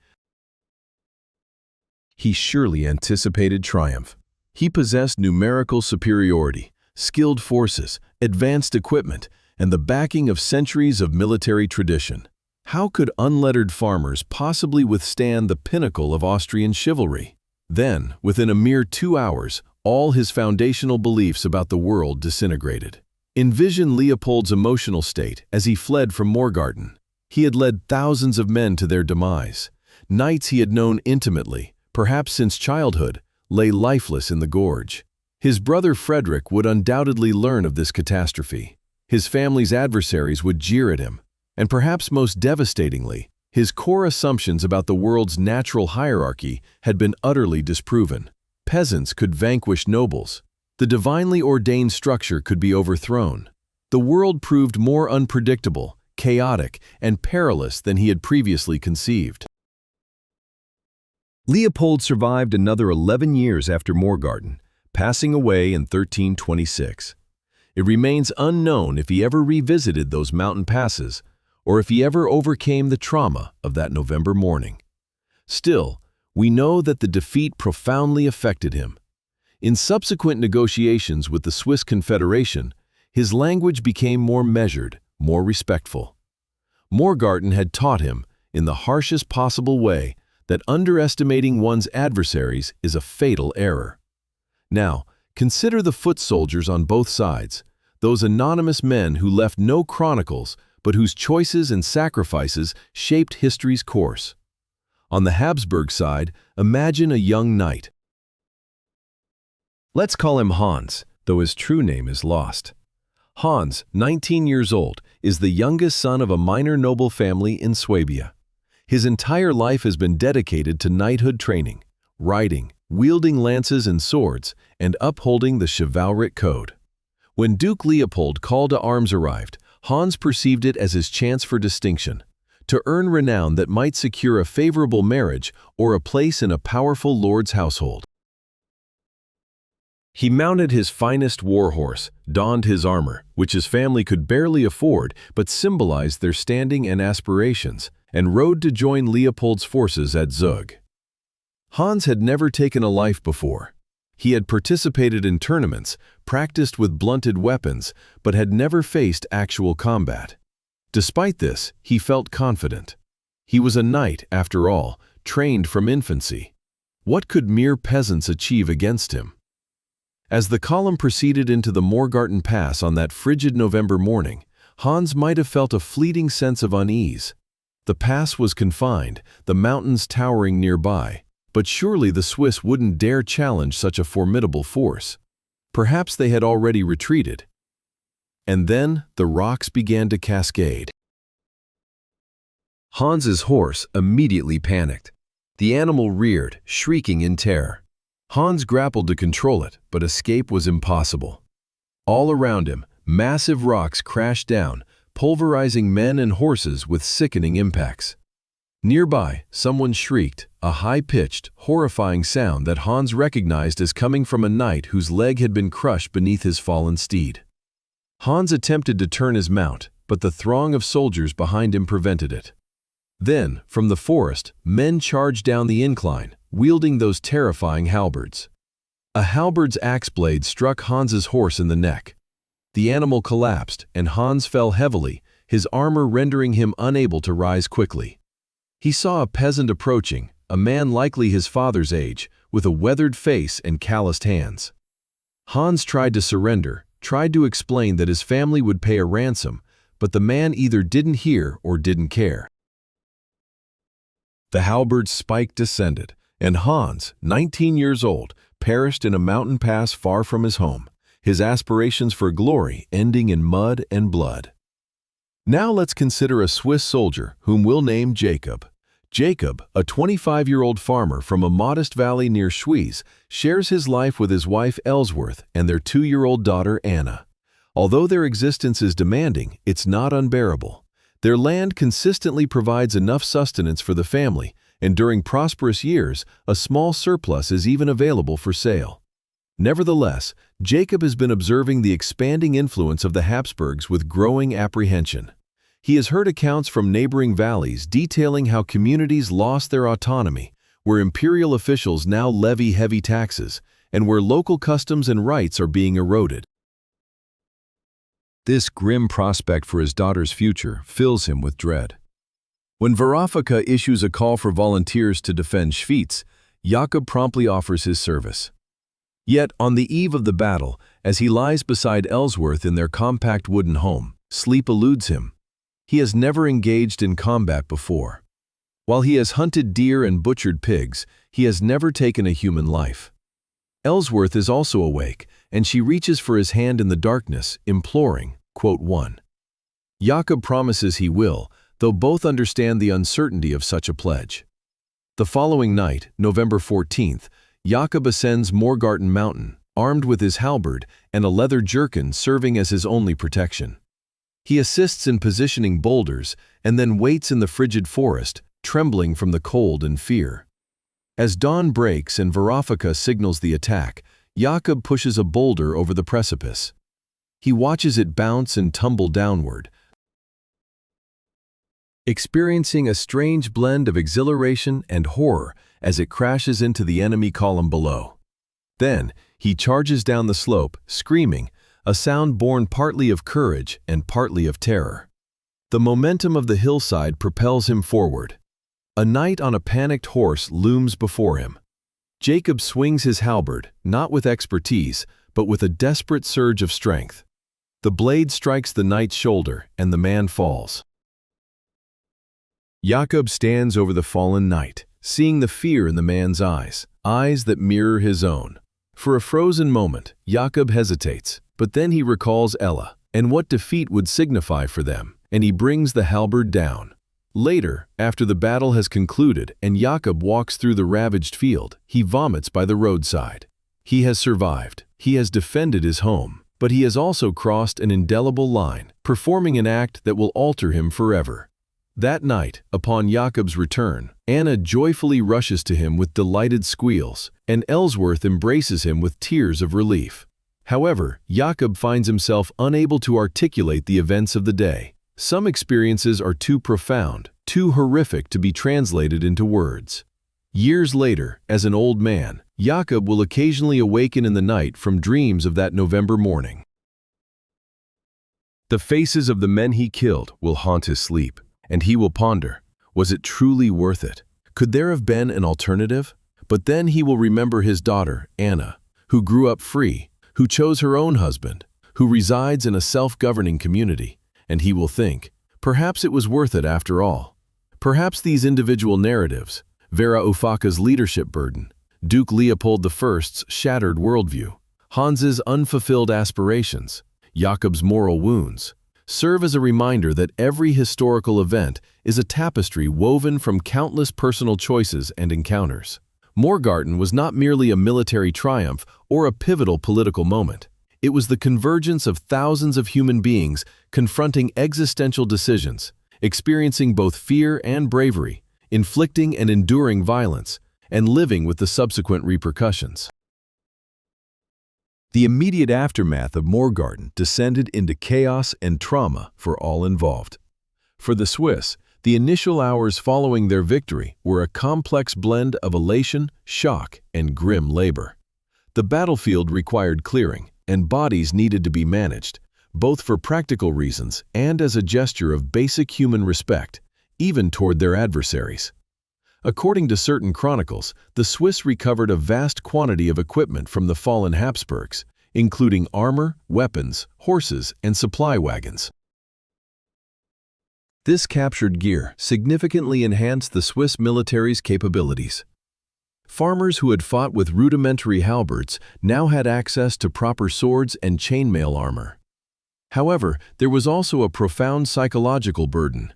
S1: he surely anticipated triumph. He possessed numerical superiority, skilled forces, advanced equipment, and the backing of centuries of military tradition. How could unlettered farmers possibly withstand the pinnacle of Austrian chivalry? Then, within a mere 2 hours, all his foundational beliefs about the world disintegrated. Envision Leopold's emotional state as he fled from Morgarten. He had led thousands of men to their demise. Knights he had known intimately, perhaps since childhood, lay lifeless in the gorge. His brother Frederick would undoubtedly learn of this catastrophe. His family's adversaries would jeer at him, and perhaps most devastatingly, his core assumptions about the world's natural hierarchy had been utterly disproven. Peasants could vanquish nobles. The divinely ordained structure could be overthrown. The world proved more unpredictable, chaotic, and perilous than he had previously conceived. Leopold survived another 11 years after Morgarten, passing away in 1326. It remains unknown if he ever revisited those mountain passes or if he ever overcame the trauma of that November morning. Still, we know that the defeat profoundly affected him. In subsequent negotiations with the Swiss Confederation, his language became more measured, more respectful. Morgarten had taught him, in the harshest possible way, that underestimating one's adversaries is a fatal error. Now, Consider the foot soldiers on both sides, those anonymous men who left no chronicles but whose choices and sacrifices shaped history's course. On the Habsburg side, imagine a young knight. Let's call him Hans, though his true name is lost. Hans, 19 years old, is the youngest son of a minor noble family in Swabia. His entire life has been dedicated to knighthood training, riding, wielding lances and swords, and upholding the chivalric code. When Duke Leopold call to arms arrived, Hans perceived it as his chance for distinction, to earn renown that might secure a favorable marriage or a place in a powerful lord's household. He mounted his finest war horse, donned his armor, which his family could barely afford but symbolized their standing and aspirations, and rode to join Leopold's forces at Zug. Hans had never taken a life before. He had participated in tournaments, practiced with blunted weapons, but had never faced actual combat. Despite this, he felt confident. He was a knight, after all, trained from infancy. What could mere peasants achieve against him? As the column proceeded into the Morgarten Pass on that frigid November morning, Hans might have felt a fleeting sense of unease. The pass was confined, the mountains towering nearby, but surely the Swiss wouldn't dare challenge such a formidable force. Perhaps they had already retreated. And then the rocks began to cascade. Hans's horse immediately panicked. The animal reared, shrieking in terror. Hans grappled to control it, but escape was impossible. All around him, massive rocks crashed down, pulverizing men and horses with sickening impacts. Nearby, someone shrieked, a high-pitched, horrifying sound that Hans recognized as coming from a knight whose leg had been crushed beneath his fallen steed. Hans attempted to turn his mount, but the throng of soldiers behind him prevented it. Then, from the forest, men charged down the incline, wielding those terrifying halberds. A halberd's axe blade struck Hans's horse in the neck. The animal collapsed, and Hans fell heavily, his armor rendering him unable to rise quickly. He saw a peasant approaching, a man likely his father's age, with a weathered face and calloused hands. Hans tried to surrender, tried to explain that his family would pay a ransom, but the man either didn't hear or didn't care. The halberd's spike descended, and Hans, 19 years old, perished in a mountain pass far from his home, his aspirations for glory ending in mud and blood. Now let's consider a Swiss soldier whom we'll name Jacob. Jacob, a 25-year-old farmer from a modest valley near Schwyz, shares his life with his wife Ellsworth and their 2-year-old daughter Anna. Although their existence is demanding, it's not unbearable. Their land consistently provides enough sustenance for the family, and during prosperous years, a small surplus is even available for sale. Nevertheless, Jacob has been observing the expanding influence of the Habsburgs with growing apprehension. He has heard accounts from neighboring valleys detailing how communities lost their autonomy, where imperial officials now levy heavy taxes, and where local customs and rights are being eroded. This grim prospect for his daughter's future fills him with dread. When Verafika issues a call for volunteers to defend Schwyz, Jakob promptly offers his service. Yet, on the eve of the battle, as he lies beside Ellsworth in their compact wooden home, sleep eludes him. He has never engaged in combat before. While he has hunted deer and butchered pigs, he has never taken a human life. Ellsworth is also awake, and she reaches for his hand in the darkness, imploring, quote 1. Jakob promises he will, though both understand the uncertainty of such a pledge. The following night, November 14th, Jakob ascends Morgarten Mountain, armed with his halberd and a leather jerkin serving as his only protection. He assists in positioning boulders and then waits in the frigid forest, trembling from the cold and fear. As dawn breaks and Verafika signals the attack, Jakob pushes a boulder over the precipice. He watches it bounce and tumble downward, experiencing a strange blend of exhilaration and horror as it crashes into the enemy column below. Then, he charges down the slope, screaming, a sound born partly of courage and partly of terror. The momentum of the hillside propels him forward. A knight on a panicked horse looms before him. Jacob swings his halberd, not with expertise, but with a desperate surge of strength. The blade strikes the knight's shoulder, and the man falls. Jakob stands over the fallen knight, seeing the fear in the man's eyes that mirror his own. For a frozen moment, Jakob hesitates, but then he recalls Ella and what defeat would signify for them, and he brings the halberd down. Later, after the battle has concluded and Jakob walks through the ravaged field, he vomits by the roadside. He has survived, he has defended his home, but he has also crossed an indelible line, performing an act that will alter him forever. That night, upon Jakob's return, Anna joyfully rushes to him with delighted squeals, and Ellsworth embraces him with tears of relief. However, Jakob finds himself unable to articulate the events of the day. Some experiences are too profound, too horrific to be translated into words. Years later, as an old man, Jakob will occasionally awaken in the night from dreams of that November morning. The faces of the men he killed will haunt his sleep, and he will ponder, was it truly worth it? Could there have been an alternative? But then he will remember his daughter, Anna, who grew up free, who chose her own husband, who resides in a self-governing community, and he will think, perhaps it was worth it after all. Perhaps these individual narratives, Vera Ufaka's leadership burden, Duke Leopold I's shattered worldview, Hans's unfulfilled aspirations, Jakob's moral wounds, serve as a reminder that every historical event is a tapestry woven from countless personal choices and encounters. Morgarten was not merely a military triumph or a pivotal political moment. It was the convergence of thousands of human beings confronting existential decisions, experiencing both fear and bravery, inflicting and enduring violence, and living with the subsequent repercussions. The immediate aftermath of Morgarten descended into chaos and trauma for all involved. For the Swiss, the initial hours following their victory were a complex blend of elation, shock, and grim labor. The battlefield required clearing, and bodies needed to be managed, both for practical reasons and as a gesture of basic human respect, even toward their adversaries. According to certain chronicles, the Swiss recovered a vast quantity of equipment from the fallen Habsburgs, including armor, weapons, horses, and supply wagons. This captured gear significantly enhanced the Swiss military's capabilities. Farmers who had fought with rudimentary halberds now had access to proper swords and chainmail armor. However, there was also a profound psychological burden.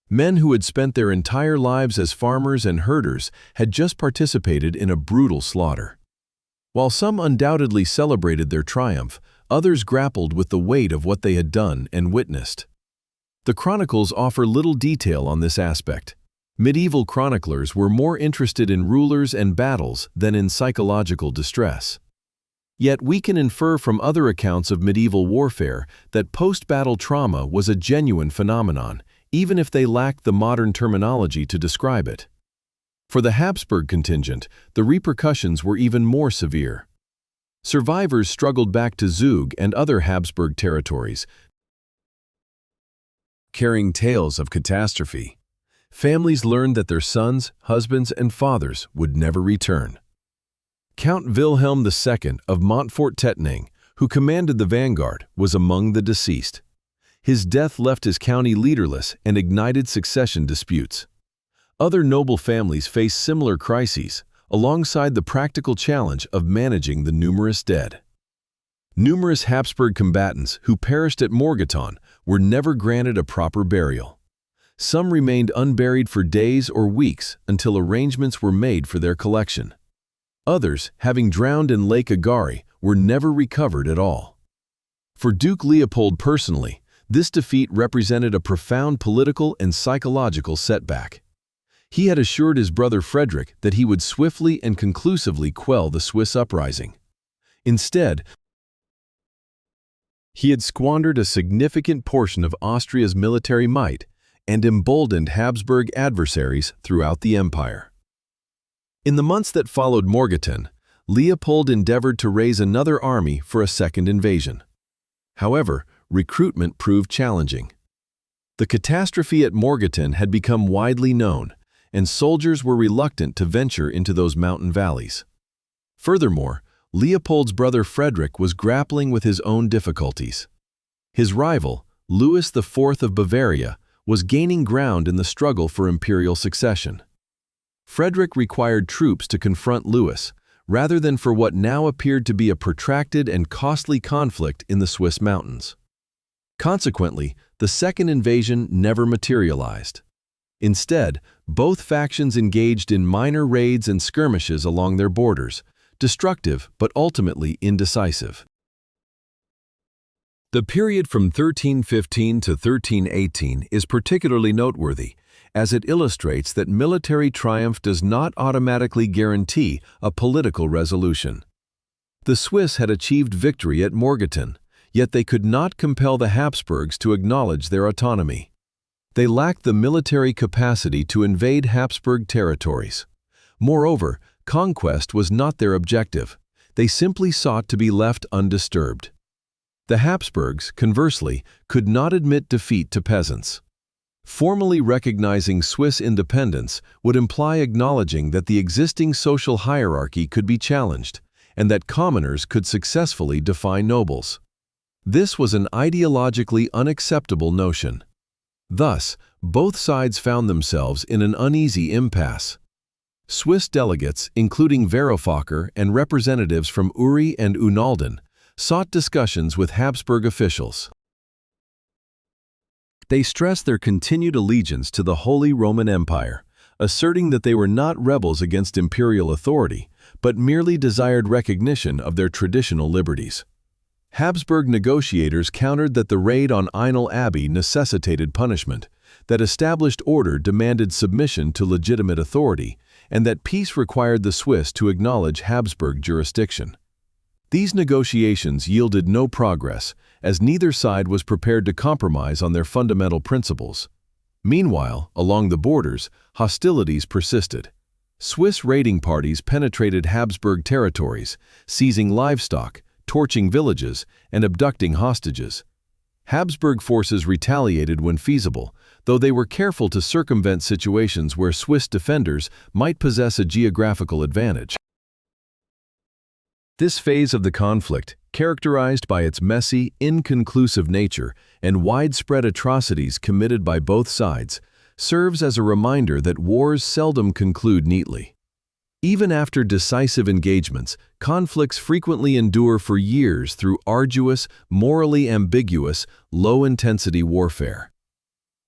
S1: Men who had spent their entire lives as farmers and herders had just participated in a brutal slaughter. While some undoubtedly celebrated their triumph, others grappled with the weight of what they had done and witnessed. The chronicles offer little detail on this aspect. Medieval chroniclers were more interested in rulers and battles than in psychological distress. Yet we can infer from other accounts of medieval warfare that post-battle trauma was a genuine phenomenon, even if they lacked the modern terminology to describe it. For the Habsburg contingent, the repercussions were even more severe. Survivors struggled back to Zug and other Habsburg territories, carrying tales of catastrophe. Families learned that their sons, husbands, and fathers would never return. Count Wilhelm II of Montfort-Tettnang, who commanded the vanguard, was among the deceased. His death left his county leaderless and ignited succession disputes. Other noble families faced similar crises, alongside the practical challenge of managing the numerous dead. Numerous Habsburg combatants who perished at Morgarten were never granted a proper burial. Some remained unburied for days or weeks until arrangements were made for their collection. Others, having drowned in Lake Ägeri, were never recovered at all. For Duke Leopold personally, this defeat represented a profound political and psychological setback. He had assured his brother Frederick that he would swiftly and conclusively quell the Swiss uprising. Instead, he had squandered a significant portion of Austria's military might and emboldened Habsburg adversaries throughout the empire. In the months that followed Morgarten, Leopold endeavored to raise another army for a second invasion. However, recruitment proved challenging. The catastrophe at Morgarten had become widely known, and soldiers were reluctant to venture into those mountain valleys. Furthermore, Leopold's brother Frederick was grappling with his own difficulties. His rival, Louis IV of Bavaria, was gaining ground in the struggle for imperial succession. Frederick required troops to confront Louis, rather than for what now appeared to be a protracted and costly conflict in the Swiss mountains. Consequently, the second invasion never materialized. Instead, both factions engaged in minor raids and skirmishes along their borders, destructive but ultimately indecisive. The period from 1315 to 1318 is particularly noteworthy, as it illustrates that military triumph does not automatically guarantee a political resolution. The Swiss had achieved victory at Morgarten, yet they could not compel the Habsburgs to acknowledge their autonomy. They lacked the military capacity to invade Habsburg territories. Moreover, conquest was not their objective. They simply sought to be left undisturbed. The Habsburgs, conversely, could not admit defeat to peasants. Formally recognizing Swiss independence would imply acknowledging that the existing social hierarchy could be challenged, and that commoners could successfully defy nobles. This was an ideologically unacceptable notion. Thus, both sides found themselves in an uneasy impasse. Swiss delegates, including Varoufakir and representatives from Uri and Unalden, sought discussions with Habsburg officials. They stressed their continued allegiance to the Holy Roman Empire, asserting that they were not rebels against imperial authority, but merely desired recognition of their traditional liberties. Habsburg negotiators countered that the raid on Einl Abbey necessitated punishment, that established order demanded submission to legitimate authority, and that peace required the Swiss to acknowledge Habsburg jurisdiction. These negotiations yielded no progress, as neither side was prepared to compromise on their fundamental principles. Meanwhile, along the borders, hostilities persisted. Swiss raiding parties penetrated Habsburg territories, seizing livestock, torching villages, and abducting hostages. Habsburg forces retaliated when feasible, though they were careful to circumvent situations where Swiss defenders might possess a geographical advantage. This phase of the conflict, characterized by its messy, inconclusive nature and widespread atrocities committed by both sides, serves as a reminder that wars seldom conclude neatly. Even after decisive engagements, conflicts frequently endure for years through arduous, morally ambiguous, low-intensity warfare.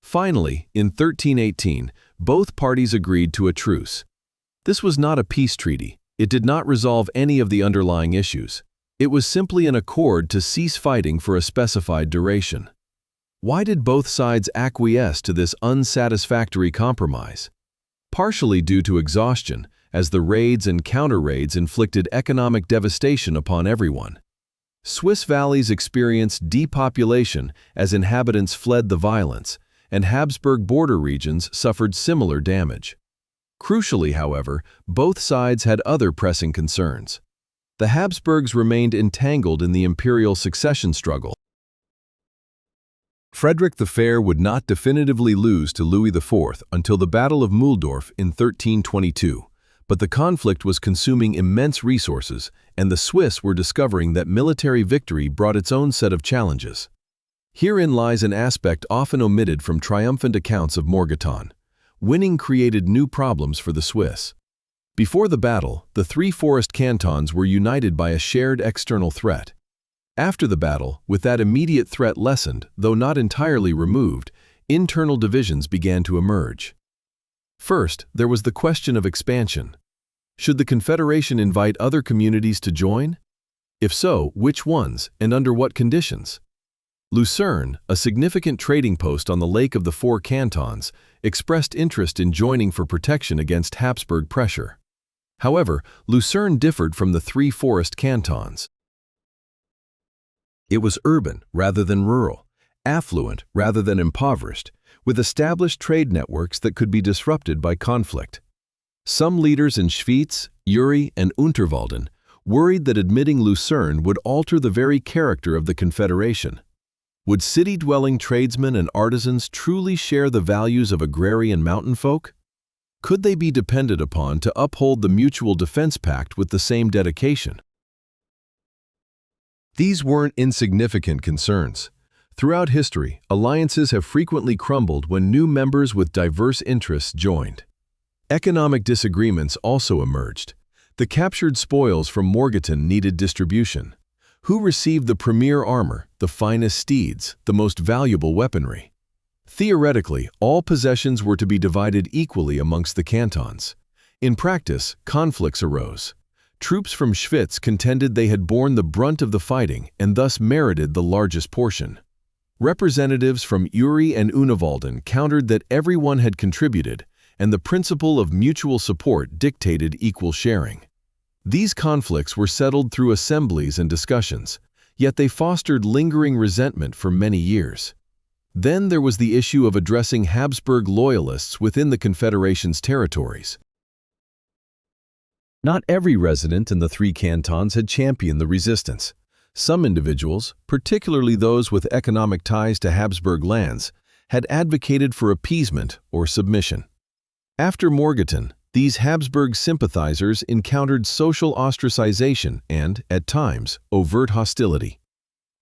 S1: Finally, in 1318, both parties agreed to a truce. This was not a peace treaty. It did not resolve any of the underlying issues. It was simply an accord to cease fighting for a specified duration. Why did both sides acquiesce to this unsatisfactory compromise? Partially due to exhaustion, as the raids and counter-raids inflicted economic devastation upon everyone. Swiss valleys experienced depopulation as inhabitants fled the violence, and Habsburg border regions suffered similar damage. Crucially, however, both sides had other pressing concerns. The Habsburgs remained entangled in the imperial succession struggle. Frederick the Fair would not definitively lose to Louis IV until the Battle of Mühldorf in 1322, but the conflict was consuming immense resources, and the Swiss were discovering that military victory brought its own set of challenges. Herein lies an aspect often omitted from triumphant accounts of Morgarten. Winning created new problems for the Swiss. Before the battle, the three forest cantons were united by a shared external threat. After the battle, with that immediate threat lessened, though not entirely removed, internal divisions began to emerge. First, there was the question of expansion. Should the Confederation invite other communities to join? If so, which ones, and under what conditions? Lucerne, a significant trading post on the Lake of the Four Cantons, expressed interest in joining for protection against Habsburg pressure. However, Lucerne differed from the three forest cantons. It was urban rather than rural, affluent rather than impoverished, with established trade networks that could be disrupted by conflict. Some leaders in Schwyz, Uri, and Unterwalden worried that admitting Lucerne would alter the very character of the Confederation. Would city-dwelling tradesmen and artisans truly share the values of agrarian mountain folk? Could they be depended upon to uphold the Mutual Defense Pact with the same dedication? These weren't insignificant concerns. Throughout history, alliances have frequently crumbled when new members with diverse interests joined. Economic disagreements also emerged. The captured spoils from Morgarten needed distribution. Who received the premier armor, the finest steeds, the most valuable weaponry? Theoretically, all possessions were to be divided equally amongst the cantons. In practice, conflicts arose. Troops from Schwyz contended they had borne the brunt of the fighting and thus merited the largest portion. Representatives from Uri and Unewalden countered that everyone had contributed, and the principle of mutual support dictated equal sharing. These conflicts were settled through assemblies and discussions, yet they fostered lingering resentment for many years. Then there was the issue of addressing Habsburg loyalists within the Confederation's territories. Not every resident in the three cantons had championed the resistance. Some individuals, particularly those with economic ties to Habsburg lands, had advocated for appeasement or submission. After Morgarten, these Habsburg sympathizers encountered social ostracization and, at times, overt hostility.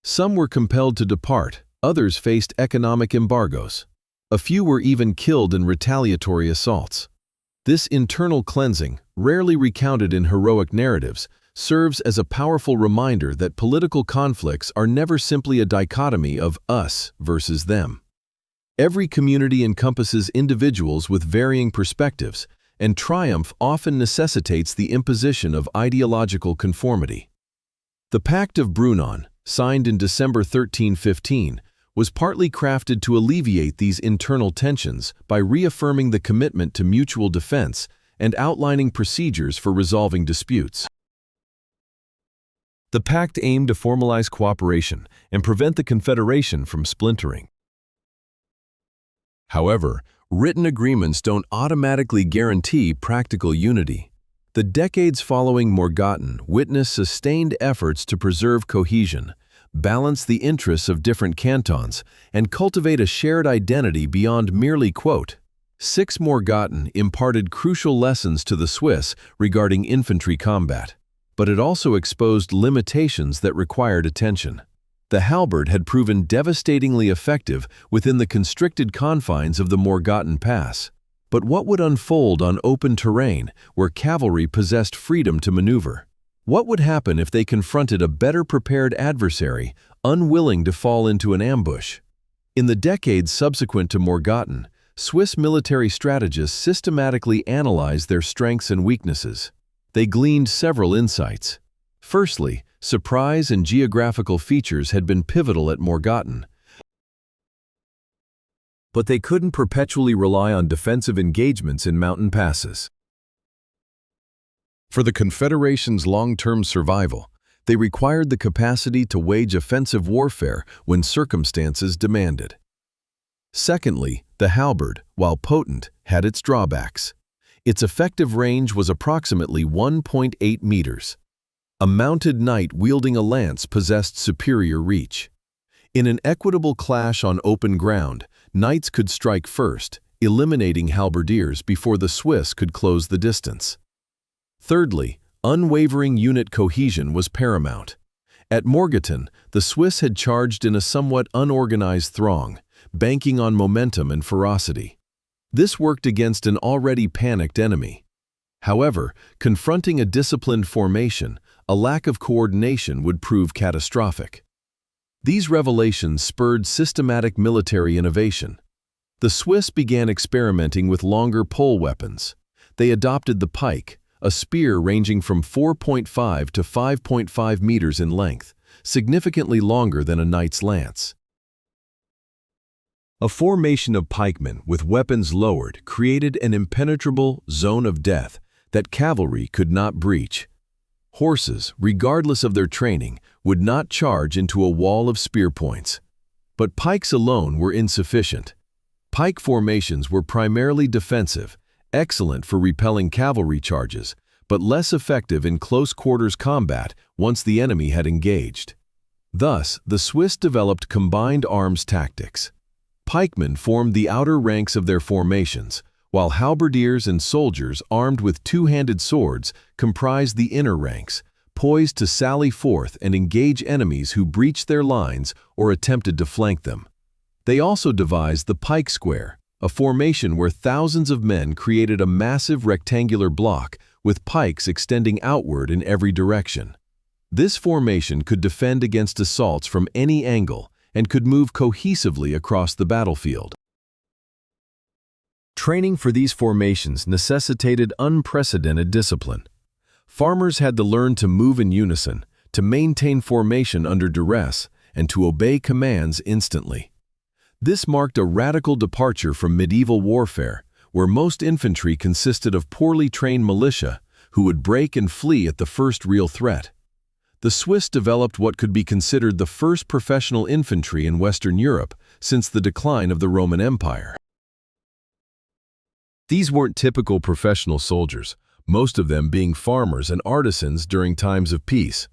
S1: Some were compelled to depart, others faced economic embargoes. A few were even killed in retaliatory assaults. This internal cleansing, rarely recounted in heroic narratives, serves as a powerful reminder that political conflicts are never simply a dichotomy of us versus them. Every community encompasses individuals with varying perspectives, and triumph often necessitates the imposition of ideological conformity. The Pact of Brunon, signed in December 1315, was partly crafted to alleviate these internal tensions by reaffirming the commitment to mutual defense and outlining procedures for resolving disputes. The pact aimed to formalize cooperation and prevent the Confederation from splintering. However, written agreements don't automatically guarantee practical unity. The decades following Morgarten witnessed sustained efforts to preserve cohesion, balance the interests of different cantons, and cultivate a shared identity beyond merely quote. 6 Morgarten imparted crucial lessons to the Swiss regarding infantry combat, but it also exposed limitations that required attention. The halberd had proven devastatingly effective within the constricted confines of the Morgarten Pass. But what would unfold on open terrain where cavalry possessed freedom to maneuver? What would happen if they confronted a better prepared adversary, unwilling to fall into an ambush? In the decades subsequent to Morgarten, Swiss military strategists systematically analyzed their strengths and weaknesses. They gleaned several insights. Firstly, surprise and geographical features had been pivotal at Morgarten, but they couldn't perpetually rely on defensive engagements in mountain passes. For the Confederation's long-term survival, they required the capacity to wage offensive warfare when circumstances demanded. Secondly, the halberd, while potent, had its drawbacks. Its effective range was approximately 1.8 meters. A mounted knight wielding a lance possessed superior reach. In an equitable clash on open ground, knights could strike first, eliminating halberdiers before the Swiss could close the distance. Thirdly, unwavering unit cohesion was paramount. At Morgarten, the Swiss had charged in a somewhat unorganized throng, banking on momentum and ferocity. This worked against an already panicked enemy. However, confronting a disciplined formation, a lack of coordination would prove catastrophic. These revelations spurred systematic military innovation. The Swiss began experimenting with longer pole weapons. They adopted the pike, a spear ranging from 4.5 to 5.5 meters in length, significantly longer than a knight's lance. A formation of pikemen with weapons lowered created an impenetrable zone of death that cavalry could not breach. Horses, regardless of their training, would not charge into a wall of spear points. But pikes alone were insufficient. Pike formations were primarily defensive, excellent for repelling cavalry charges, but less effective in close-quarters combat once the enemy had engaged. Thus, the Swiss developed combined arms tactics. Pikemen formed the outer ranks of their formations, while halberdiers and soldiers armed with two-handed swords comprised the inner ranks, poised to sally forth and engage enemies who breached their lines or attempted to flank them. They also devised the pike square, a formation where thousands of men created a massive rectangular block with pikes extending outward in every direction. This formation could defend against assaults from any angle and could move cohesively across the battlefield. Training for these formations necessitated unprecedented discipline. Farmers had to learn to move in unison, to maintain formation under duress, and to obey commands instantly. This marked a radical departure from medieval warfare, where most infantry consisted of poorly trained militia who would break and flee at the first real threat. The Swiss developed what could be considered the first professional infantry in Western Europe since the decline of the Roman Empire. These weren't typical professional soldiers, most of them being farmers and artisans during times of peace.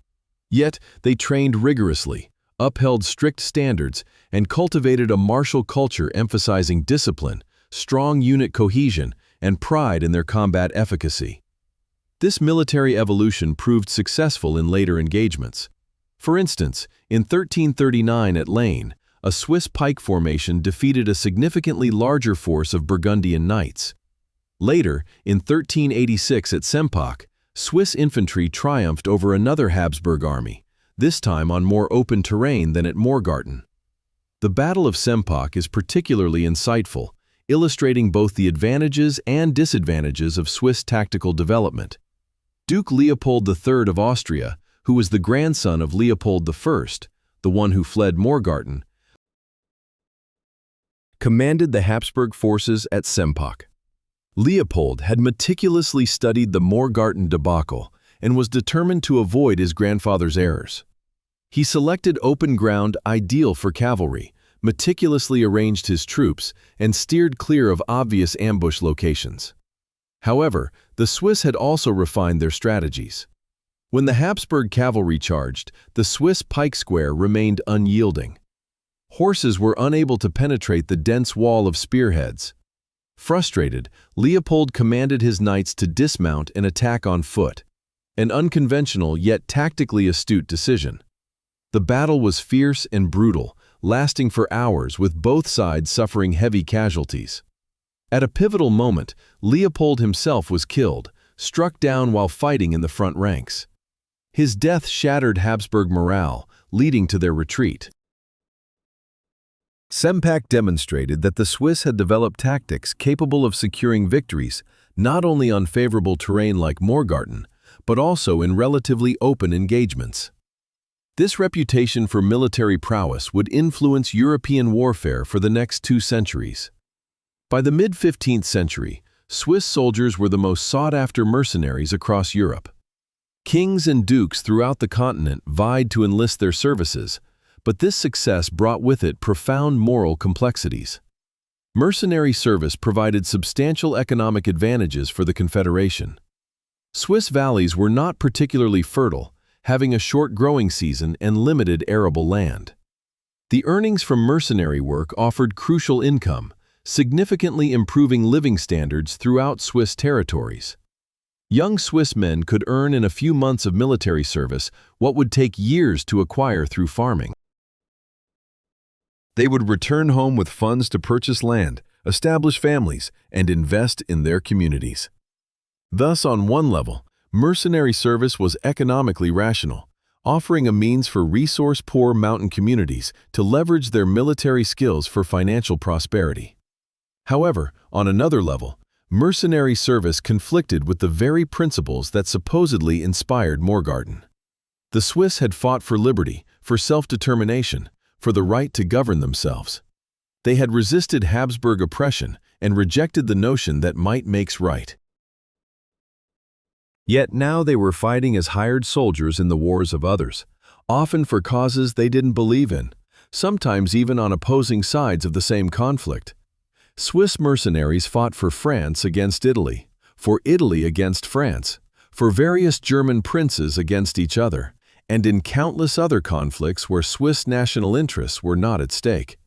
S1: Yet, they trained rigorously, upheld strict standards, and cultivated a martial culture emphasizing discipline, strong unit cohesion, and pride in their combat efficacy. This military evolution proved successful in later engagements. For instance, in 1339 at Lane, a Swiss pike formation defeated a significantly larger force of Burgundian knights. Later, in 1386 at Sempach, Swiss infantry triumphed over another Habsburg army, this time on more open terrain than at Morgarten. The Battle of Sempach is particularly insightful, illustrating both the advantages and disadvantages of Swiss tactical development. Duke Leopold III of Austria, who was the grandson of Leopold I, the one who fled Morgarten, commanded the Habsburg forces at Sempach. Leopold had meticulously studied the Morgarten debacle and was determined to avoid his grandfather's errors. He selected open ground ideal for cavalry, meticulously arranged his troops, and steered clear of obvious ambush locations. However, the Swiss had also refined their strategies. When the Habsburg cavalry charged, the Swiss pike square remained unyielding. Horses were unable to penetrate the dense wall of spearheads. Frustrated, Leopold commanded his knights to dismount and attack on foot, an unconventional yet tactically astute decision. The battle was fierce and brutal, lasting for hours with both sides suffering heavy casualties. At a pivotal moment, Leopold himself was killed, struck down while fighting in the front ranks. His death shattered Habsburg morale, leading to their retreat. Sempach demonstrated that the Swiss had developed tactics capable of securing victories not only on favorable terrain like Morgarten, but also in relatively open engagements. This reputation for military prowess would influence European warfare for the next 2 centuries. By the mid-15th century, Swiss soldiers were the most sought-after mercenaries across Europe. Kings and dukes throughout the continent vied to enlist their services, but this success brought with it profound moral complexities. Mercenary service provided substantial economic advantages for the Confederation. Swiss valleys were not particularly fertile, having a short growing season and limited arable land. The earnings from mercenary work offered crucial income, significantly improving living standards throughout Swiss territories. Young Swiss men could earn in a few months of military service what would take years to acquire through farming. They would return home with funds to purchase land, establish families, and invest in their communities. Thus, on one level, mercenary service was economically rational, offering a means for resource-poor mountain communities to leverage their military skills for financial prosperity. However, on another level, mercenary service conflicted with the very principles that supposedly inspired Morgarten. The Swiss had fought for liberty, for self-determination, for the right to govern themselves. They had resisted Habsburg oppression and rejected the notion that might makes right. Yet now they were fighting as hired soldiers in the wars of others, often for causes they didn't believe in, sometimes even on opposing sides of the same conflict. Swiss mercenaries fought for France against Italy, for Italy against France, for various German princes against each other, and in countless other conflicts where Swiss national interests were not at stake.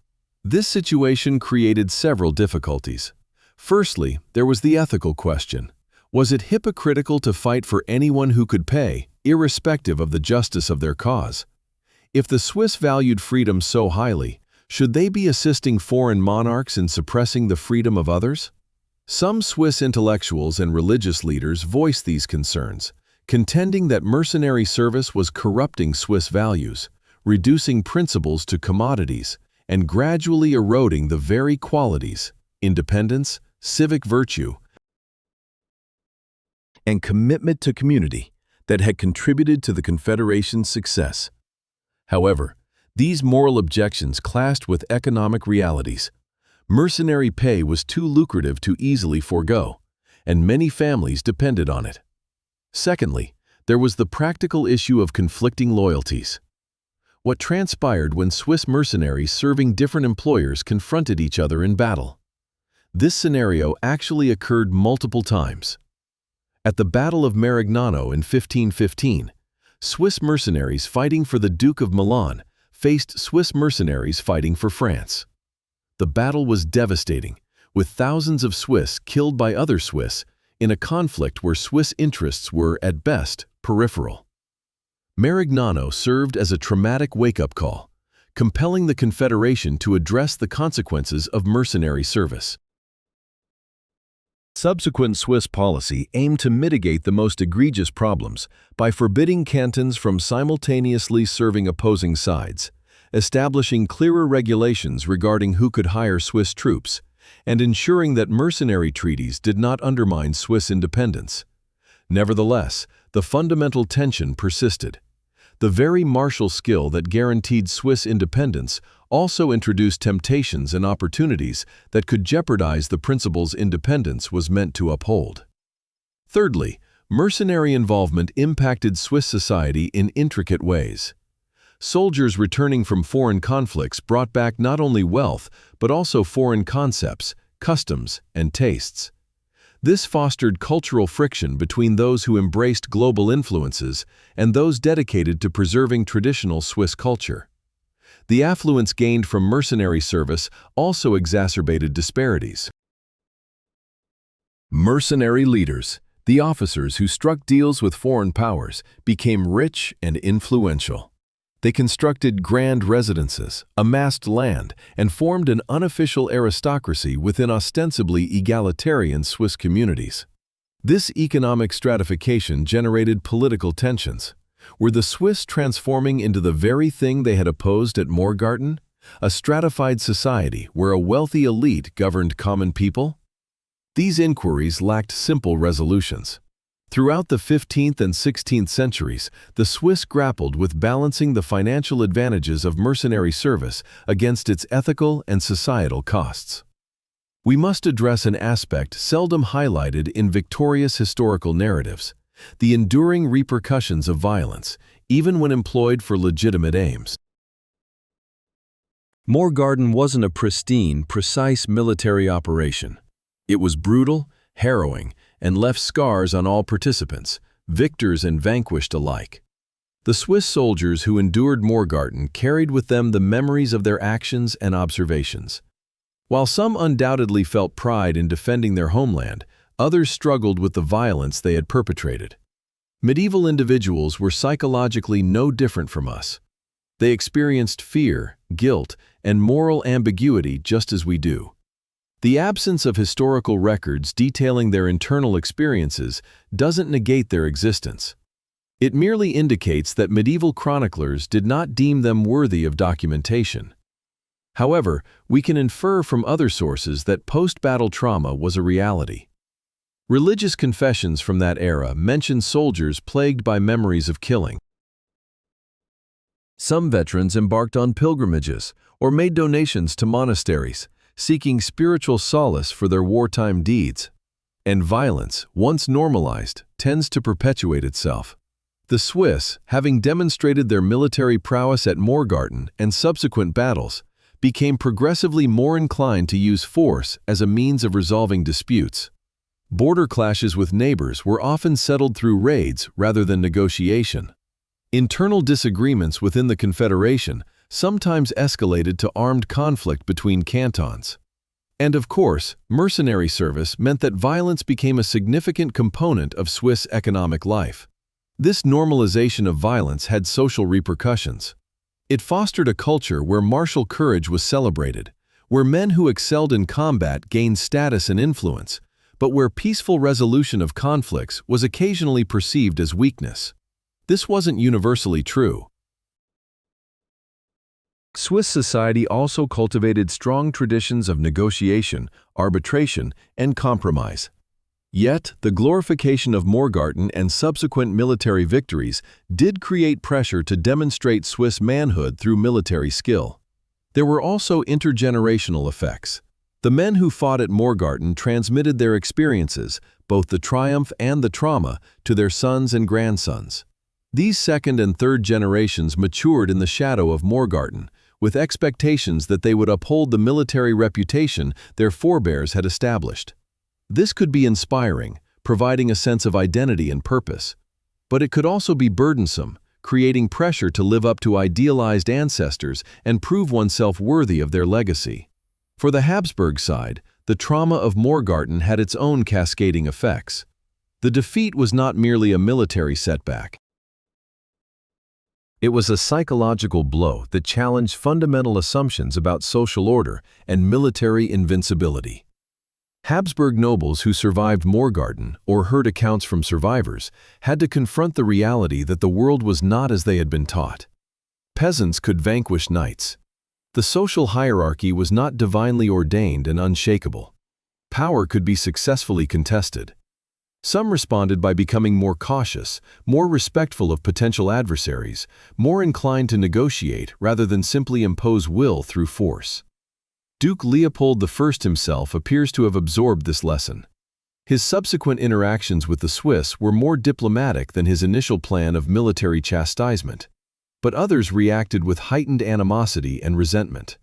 S1: This situation created several difficulties. Firstly, there was the ethical question. Was it hypocritical to fight for anyone who could pay, irrespective of the justice of their cause. If the Swiss valued freedom so highly, should they be assisting foreign monarchs in suppressing the freedom of others? Some Swiss intellectuals and religious leaders voiced these concerns, contending that mercenary service was corrupting Swiss values, reducing principles to commodities, and gradually eroding the very qualities, independence, civic virtue, and commitment to community that had contributed to the Confederation's success. However, these moral objections clashed with economic realities. Mercenary pay was too lucrative to easily forego, and many families depended on it. Secondly, there was the practical issue of conflicting loyalties. What transpired when Swiss mercenaries serving different employers confronted each other in battle? This scenario actually occurred multiple times. At the Battle of Morgarten in 1515, Swiss mercenaries fighting for the Duke of Milan faced Swiss mercenaries fighting for France. The battle was devastating, with thousands of Swiss killed by other Swiss in a conflict where Swiss interests were, at best, peripheral. Morgarten served as a traumatic wake-up call, compelling the Confederation to address the consequences of mercenary service. Subsequent Swiss policy aimed to mitigate the most egregious problems by forbidding cantons from simultaneously serving opposing sides, establishing clearer regulations regarding who could hire Swiss troops, and ensuring that mercenary treaties did not undermine Swiss independence. Nevertheless, the fundamental tension persisted. The very martial skill that guaranteed Swiss independence also introduced temptations and opportunities that could jeopardize the principles independence was meant to uphold. Thirdly, mercenary involvement impacted Swiss society in intricate ways. Soldiers returning from foreign conflicts brought back not only wealth, but also foreign concepts, customs, and tastes. This fostered cultural friction between those who embraced global influences and those dedicated to preserving traditional Swiss culture. The affluence gained from mercenary service also exacerbated disparities. Mercenary leaders, the officers who struck deals with foreign powers, became rich and influential. They constructed grand residences, amassed land, and formed an unofficial aristocracy within ostensibly egalitarian Swiss communities. This economic stratification generated political tensions. Were the Swiss transforming into the very thing they had opposed at Morgarten, a stratified society where a wealthy elite governed common people? These inquiries lacked simple resolutions. Throughout the 15th and 16th centuries, the Swiss grappled with balancing the financial advantages of mercenary service against its ethical and societal costs. We must address an aspect seldom highlighted in victorious historical narratives: the enduring repercussions of violence, even when employed for legitimate aims. Morgarten wasn't a pristine, precise military operation. It was brutal, harrowing, and left scars on all participants, victors and vanquished alike. The Swiss soldiers who endured Morgarten carried with them the memories of their actions and observations. While some undoubtedly felt pride in defending their homeland, others struggled with the violence they had perpetrated. Medieval individuals were psychologically no different from us. They experienced fear, guilt, and moral ambiguity just as we do. The absence of historical records detailing their internal experiences doesn't negate their existence. It merely indicates that medieval chroniclers did not deem them worthy of documentation. However, we can infer from other sources that post-battle trauma was a reality. Religious confessions from that era mention soldiers plagued by memories of killing. Some veterans embarked on pilgrimages or made donations to monasteries, seeking spiritual solace for their wartime deeds. And violence, once normalized, tends to perpetuate itself. The Swiss, having demonstrated their military prowess at Morgarten and subsequent battles, became progressively more inclined to use force as a means of resolving disputes. Border clashes with neighbors were often settled through raids rather than negotiation. Internal disagreements within the Confederation sometimes escalated to armed conflict between cantons. And of course, mercenary service meant that violence became a significant component of Swiss economic life. This normalization of violence had social repercussions. It fostered a culture where martial courage was celebrated, where men who excelled in combat gained status and influence, but where peaceful resolution of conflicts was occasionally perceived as weakness. This wasn't universally true. Swiss society also cultivated strong traditions of negotiation, arbitration, and compromise. Yet, the glorification of Morgarten and subsequent military victories did create pressure to demonstrate Swiss manhood through military skill. There were also intergenerational effects. The men who fought at Morgarten transmitted their experiences, both the triumph and the trauma, to their sons and grandsons. These second and third generations matured in the shadow of Morgarten, with expectations that they would uphold the military reputation their forebears had established. This could be inspiring, providing a sense of identity and purpose. But it could also be burdensome, creating pressure to live up to idealized ancestors and prove oneself worthy of their legacy. For the Habsburg side, the trauma of Morgarten had its own cascading effects. The defeat was not merely a military setback. It was a psychological blow that challenged fundamental assumptions about social order and military invincibility. Habsburg nobles who survived Morgarten, or heard accounts from survivors, had to confront the reality that the world was not as they had been taught. Peasants could vanquish knights. The social hierarchy was not divinely ordained and unshakable. Power could be successfully contested. Some responded by becoming more cautious, more respectful of potential adversaries, more inclined to negotiate rather than simply impose will through force. Duke Leopold I himself appears to have absorbed this lesson. His subsequent interactions with the Swiss were more diplomatic than his initial plan of military chastisement, but others reacted with heightened animosity and resentment.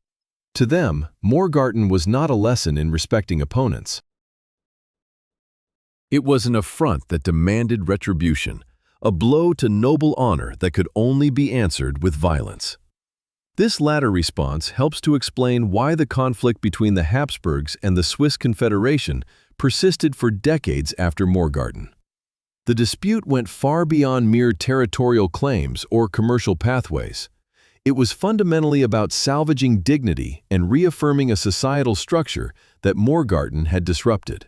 S1: To them, Morgarten was not a lesson in respecting opponents. It was an affront that demanded retribution, a blow to noble honor that could only be answered with violence. This latter response helps to explain why the conflict between the Habsburgs and the Swiss Confederation persisted for decades after Morgarten. The dispute went far beyond mere territorial claims or commercial pathways. It was fundamentally about salvaging dignity and reaffirming a societal structure that Morgarten had disrupted.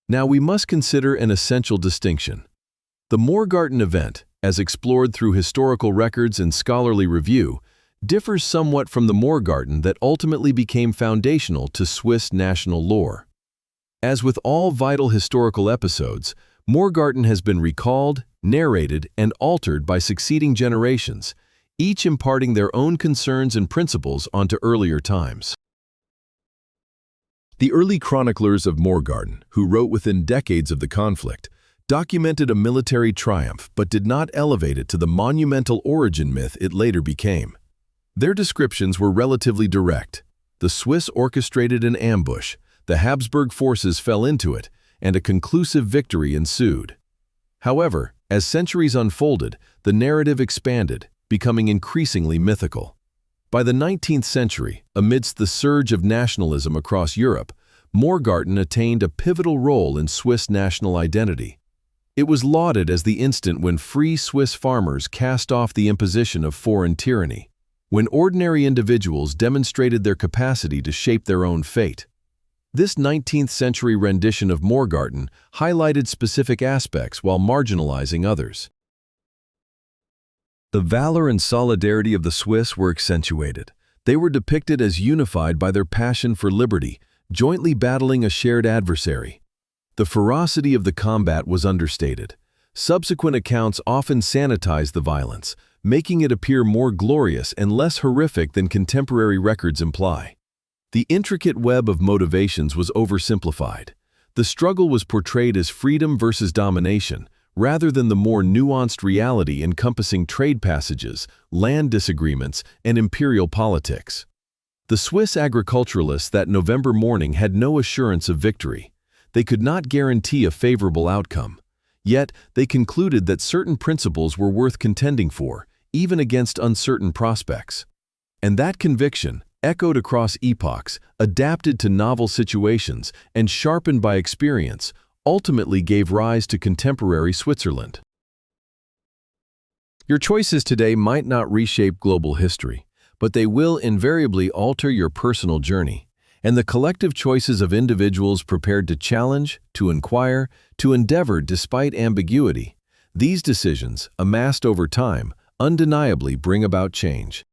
S1: Now we must consider an essential distinction. The Morgarten event, as explored through historical records and scholarly review, differs somewhat from the Morgarten that ultimately became foundational to Swiss national lore. As with all vital historical episodes, Morgarten has been recalled, narrated, and altered by succeeding generations, each imparting their own concerns and principles onto earlier times. The early chroniclers of Morgarten, who wrote within decades of the conflict, documented a military triumph but did not elevate it to the monumental origin myth it later became. Their descriptions were relatively direct. The Swiss orchestrated an ambush, the Habsburg forces fell into it, and a conclusive victory ensued. However, as centuries unfolded, the narrative expanded, becoming increasingly mythical. By the 19th century, amidst the surge of nationalism across Europe, Morgarten attained a pivotal role in Swiss national identity. It was lauded as the instant when free Swiss farmers cast off the imposition of foreign tyranny, when ordinary individuals demonstrated their capacity to shape their own fate. This 19th century rendition of Morgarten highlighted specific aspects while marginalizing others. The valor and solidarity of the Swiss were accentuated. They were depicted as unified by their passion for liberty, jointly battling a shared adversary. The ferocity of the combat was understated. Subsequent accounts often sanitized the violence, making it appear more glorious and less horrific than contemporary records imply. The intricate web of motivations was oversimplified. The struggle was portrayed as freedom versus domination, rather than the more nuanced reality encompassing trade passages, land disagreements, and imperial politics. The Swiss agriculturalists that November morning had no assurance of victory. They could not guarantee a favorable outcome. Yet, they concluded that certain principles were worth contending for, even against uncertain prospects. And that conviction, echoed across epochs, adapted to novel situations, and sharpened by experience, ultimately gave rise to contemporary Switzerland. Your choices today might not reshape global history, but they will invariably alter your personal journey. And the collective choices of individuals prepared to challenge, to inquire, to endeavor despite ambiguity, these decisions, amassed over time, undeniably bring about change.